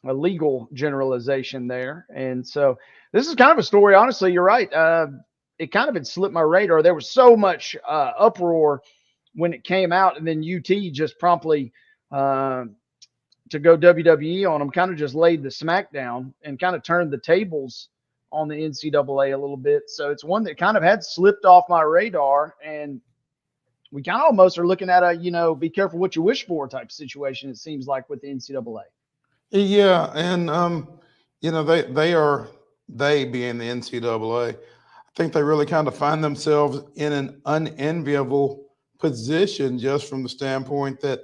legal generalization there. And so this is kind of a story, honestly, you're right. It kind of had slipped my radar. There was so much uproar when it came out, and then UT just promptly to go WWE on them, kind of just laid the smackdown and kind of turned the tables on the NCAA a little bit. So it's one that kind of had slipped off my radar, and we kind of almost are looking at a, be careful what you wish for type situation, it seems like, with the NCAA. Yeah, and they being the NCAA, I think they really kind of find themselves in an unenviable position just from the standpoint that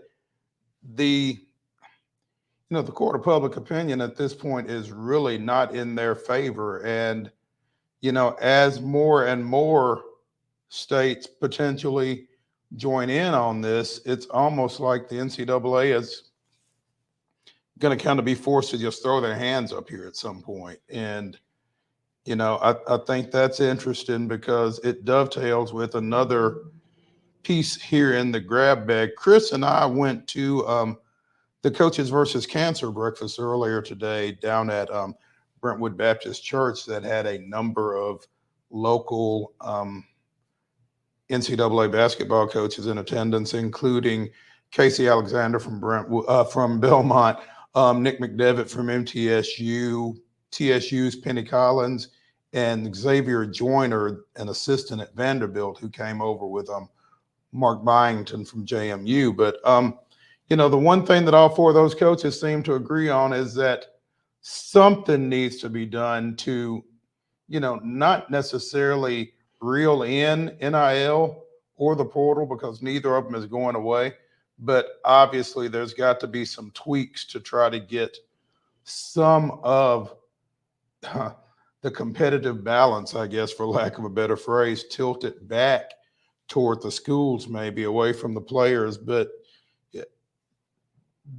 the court of public opinion at this point is really not in their favor. And, as more and more states potentially join in on this, it's almost like the NCAA is going to kind of be forced to just throw their hands up here at some point. And, I think that's interesting because it dovetails with another piece here in the grab bag. Chris and I went to the Coaches versus Cancer breakfast earlier today down at Brentwood Baptist Church that had a number of local NCAA basketball coaches in attendance, including Casey Alexander from Belmont, Nick McDevitt from MTSU, TSU's Penny Collins, and Xavier Joyner, an assistant at Vanderbilt, who came over with Mark Byington from JMU. But, the one thing that all four of those coaches seem to agree on is that something needs to be done to, not necessarily reel in NIL or the portal, because neither of them is going away. But obviously there's got to be some tweaks to try to get some of the competitive balance, I guess, for lack of a better phrase, tilted back toward the schools, maybe away from the players. But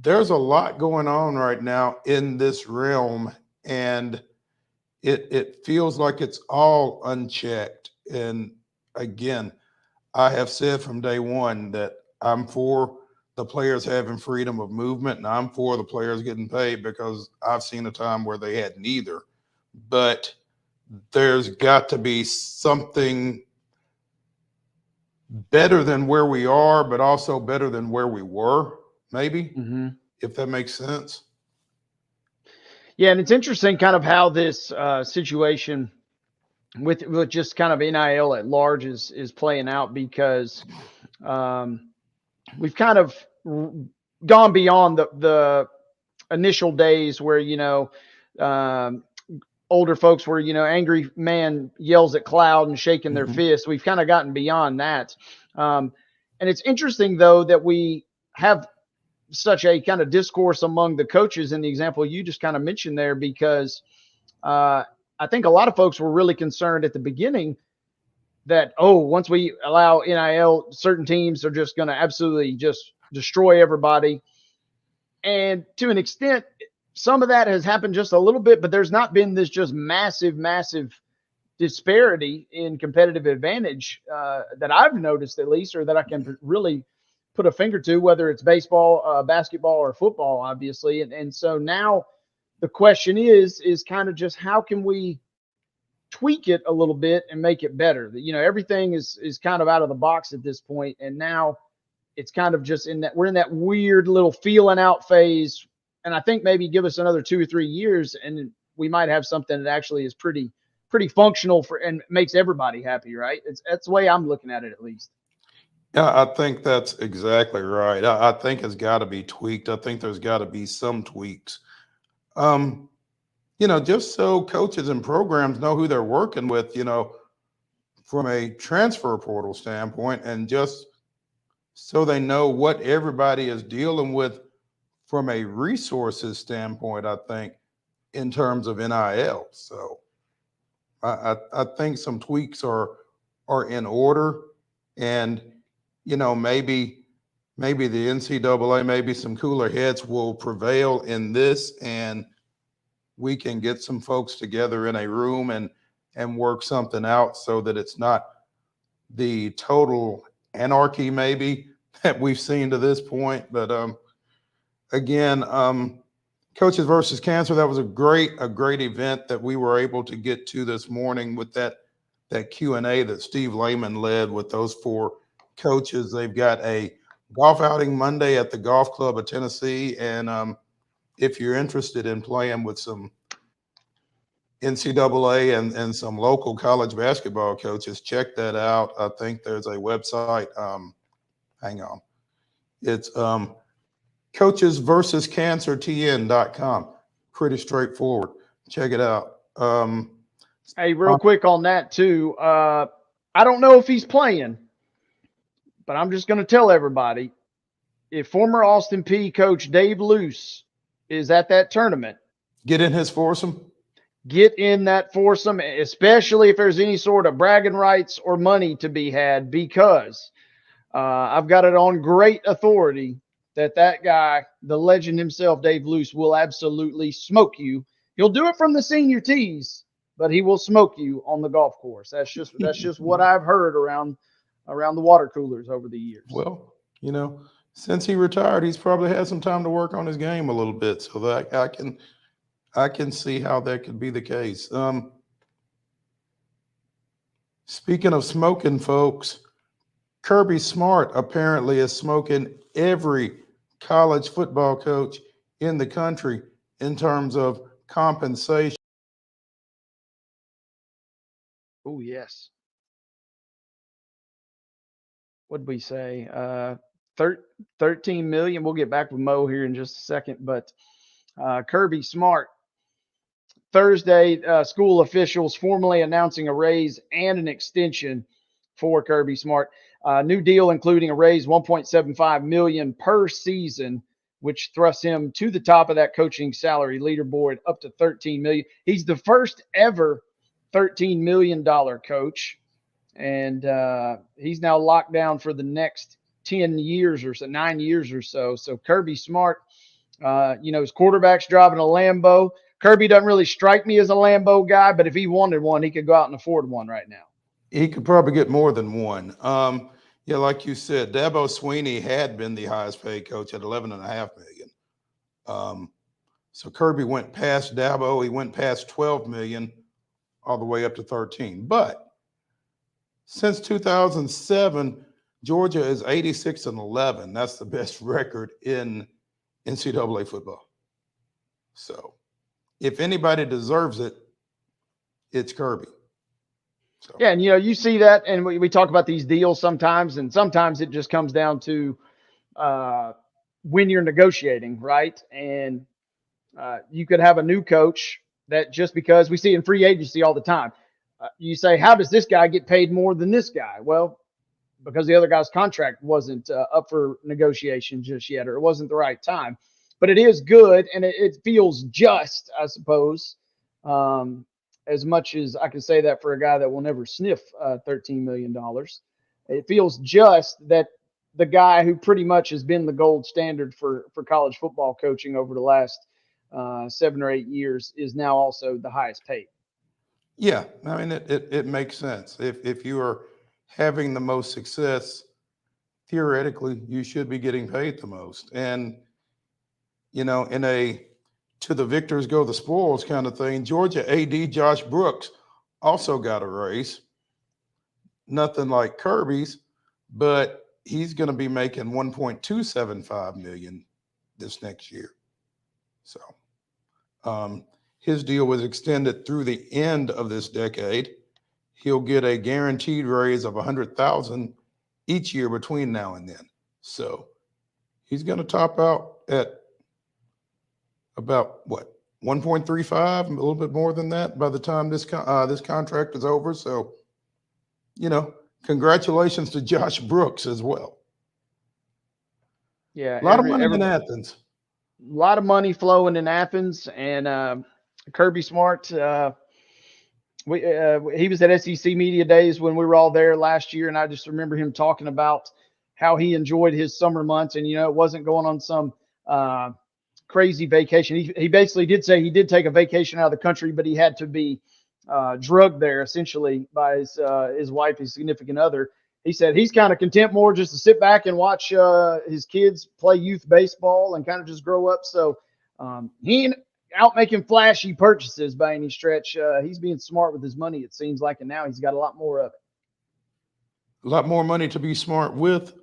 there's a lot going on right now in this realm. And, it feels like it's all unchecked. And again, I have said from day one that I'm for the players having freedom of movement, and I'm for the players getting paid, because I've seen a time where they had neither. But there's got to be something better than where we are, but also better than where we were, maybe, if that makes sense. Yeah, and it's interesting kind of how this situation with just kind of NIL at large is playing out, because we've kind of gone beyond the initial days where, older folks were, angry man yells at cloud and shaking their fist. We've kind of gotten beyond that. And it's interesting, though, that we have such a kind of discourse among the coaches in the example you just kind of mentioned there, because I think a lot of folks were really concerned at the beginning that, once we allow NIL, certain teams are just going to absolutely just destroy everybody. And to an extent, some of that has happened just a little bit, but there's not been this just massive disparity in competitive advantage that I've noticed, at least, or that I can really put a finger to, whether it's baseball, basketball, or football, obviously. And so now the question is kind of just how can we tweak it a little bit and make it better? Everything is kind of out of the box at this point, and now it's kind of just we're in that weird little feeling out phase. And I think maybe give us another 2 or 3 years, and we might have something that actually is pretty functional and makes everybody happy, right? That's the way I'm looking at it, at least. Yeah, I think that's exactly right. I think it's got to be tweaked. I think there's got to be some tweaks. Just so coaches and programs know who they're working with, from a transfer portal standpoint, and just so they know what everybody is dealing with from a resources standpoint, I think, in terms of NIL. So I think some tweaks are in order, and maybe the NCAA, maybe some cooler heads will prevail in this, and we can get some folks together in a room and work something out, so that it's not the total anarchy maybe that we've seen to this point. But again, Coaches versus Cancer, that was a great event that we were able to get to this morning with that Q&A that Steve Lehman led with those 4 coaches. They've got a golf outing Monday at the Golf Club of Tennessee, and if you're interested in playing with some NCAA and some local college basketball coaches, check that out. I think there's a website. Hang on. It's coachesversuscancertn.com. Pretty straightforward. Check it out. Hey, real quick on that too. I don't know if he's playing, but I'm just going to tell everybody, if former Austin P coach Dave Luce is at that tournament, get in his foursome. Get in that foursome, especially if there's any sort of bragging rights or money to be had, because I've got it on great authority that guy, the legend himself, Dave Luce, will absolutely smoke you. He'll do it from the senior tees, but he will smoke you on the golf course. That's just what I've heard around the water coolers over the years. Well, since he retired, he's probably had some time to work on his game a little bit, so that I can see how that could be the case. Speaking of smoking, folks, Kirby Smart apparently is smoking every college football coach in the country in terms of compensation. Oh, yes. What'd we say? 13 million. We'll get back with Mo here in just a second, but Kirby Smart, Thursday, school officials formally announcing a raise and an extension for Kirby Smart. New deal including a raise $1.75 million per season, which thrusts him to the top of that coaching salary leaderboard, up to $13 million. He's the first ever $13 million coach, and he's now locked down for the next 10 years or so, 9 years or so. So Kirby Smart, his quarterback's driving a Lambo. Kirby doesn't really strike me as a Lambeau guy, but if he wanted one, he could go out and afford one right now. He could probably get more than one. Yeah, like you said, Dabo Swinney had been the highest paid coach at $11.5 million. So Kirby went past Dabo. He went past $12 million all the way up to 13. But since 2007, Georgia is 86-11. That's the best record in NCAA football. So if anybody deserves it, it's Kirby. So. Yeah, and you see that, and we talk about these deals sometimes, and sometimes it just comes down to when you're negotiating, right? And you could have a new coach that just because we see in free agency all the time, you say, how does this guy get paid more than this guy? Well, because the other guy's contract wasn't up for negotiation just yet, or it wasn't the right time. But it is good, and it feels just, I suppose, as much as I can say that for a guy that will never sniff $13 million. It feels just that the guy who pretty much has been the gold standard for college football coaching over the last 7 or 8 years is now also the highest paid. Yeah, I mean, it makes sense. If you are having the most success, theoretically, you should be getting paid the most. And, in a to the victors go the spoils kind of thing, Georgia AD Josh Brooks also got a raise. Nothing like Kirby's, but he's going to be making $1.275 million this next year. So his deal was extended through the end of this decade. He'll get a guaranteed raise of $100,000 each year between now and then. So he's going to top out at about what, 1.35, a little bit more than that by the time this contract is over. So, congratulations to Josh Brooks as well. Yeah, a lot of money in Athens. A lot of money flowing in Athens, and Kirby Smart. He was at SEC Media Days when we were all there last year, and I just remember him talking about how he enjoyed his summer months, and it wasn't going on some crazy vacation. He basically did say he did take a vacation out of the country, but he had to be drugged there essentially by his wife, his significant other. He said he's kind of content more just to sit back and watch his kids play youth baseball and kind of just grow up. So he ain't out making flashy purchases by any stretch. He's being smart with his money, it seems like, and now he's got a lot more of it. A lot more money to be smart with.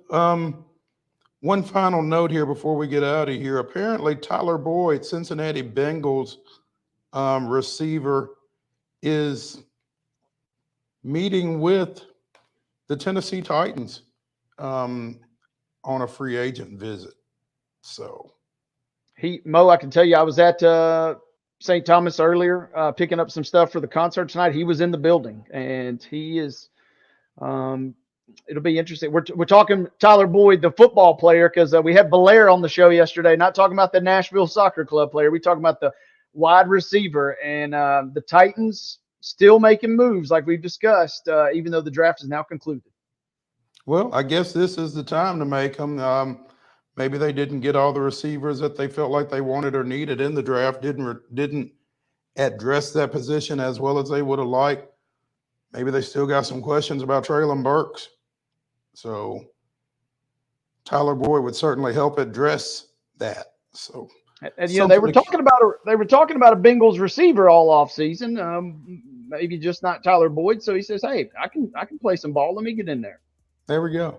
One final note here before we get out of here. Apparently, Tyler Boyd, Cincinnati Bengals receiver, is meeting with the Tennessee Titans on a free agent visit. So, Mo, I can tell you, I was at St. Thomas earlier picking up some stuff for the concert tonight. He was in the building, and he is. It'll be interesting. We're talking Tyler Boyd, the football player, because we had Belair on the show yesterday, not talking about the Nashville Soccer Club player. We talking about the wide receiver, and the Titans still making moves like we've discussed, even though the draft is now concluded. Well, I guess this is the time to make them. Maybe they didn't get all the receivers that they felt like they wanted or needed in the draft, didn't address that position as well as they would have liked. Maybe they still got some questions about Treylon Burks. So Tyler Boyd would certainly help address that. So, and they were talking about a Bengals receiver all offseason. Maybe just not Tyler Boyd. So he says, "Hey, I can play some ball. Let me get in there." There we go.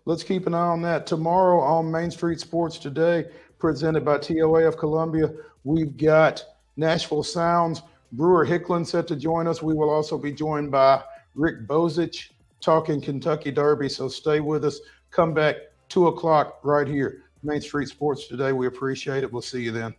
Let's keep an eye on that. Tomorrow on Main Street Sports Today, presented by TOA of Columbia, we've got Nashville Sounds. Brewer Hicklin set to join us. We will also be joined by Rick Bozich talking Kentucky Derby. So stay with us. Come back 2 o'clock right here. Main Street Sports Today. We appreciate it. We'll see you then.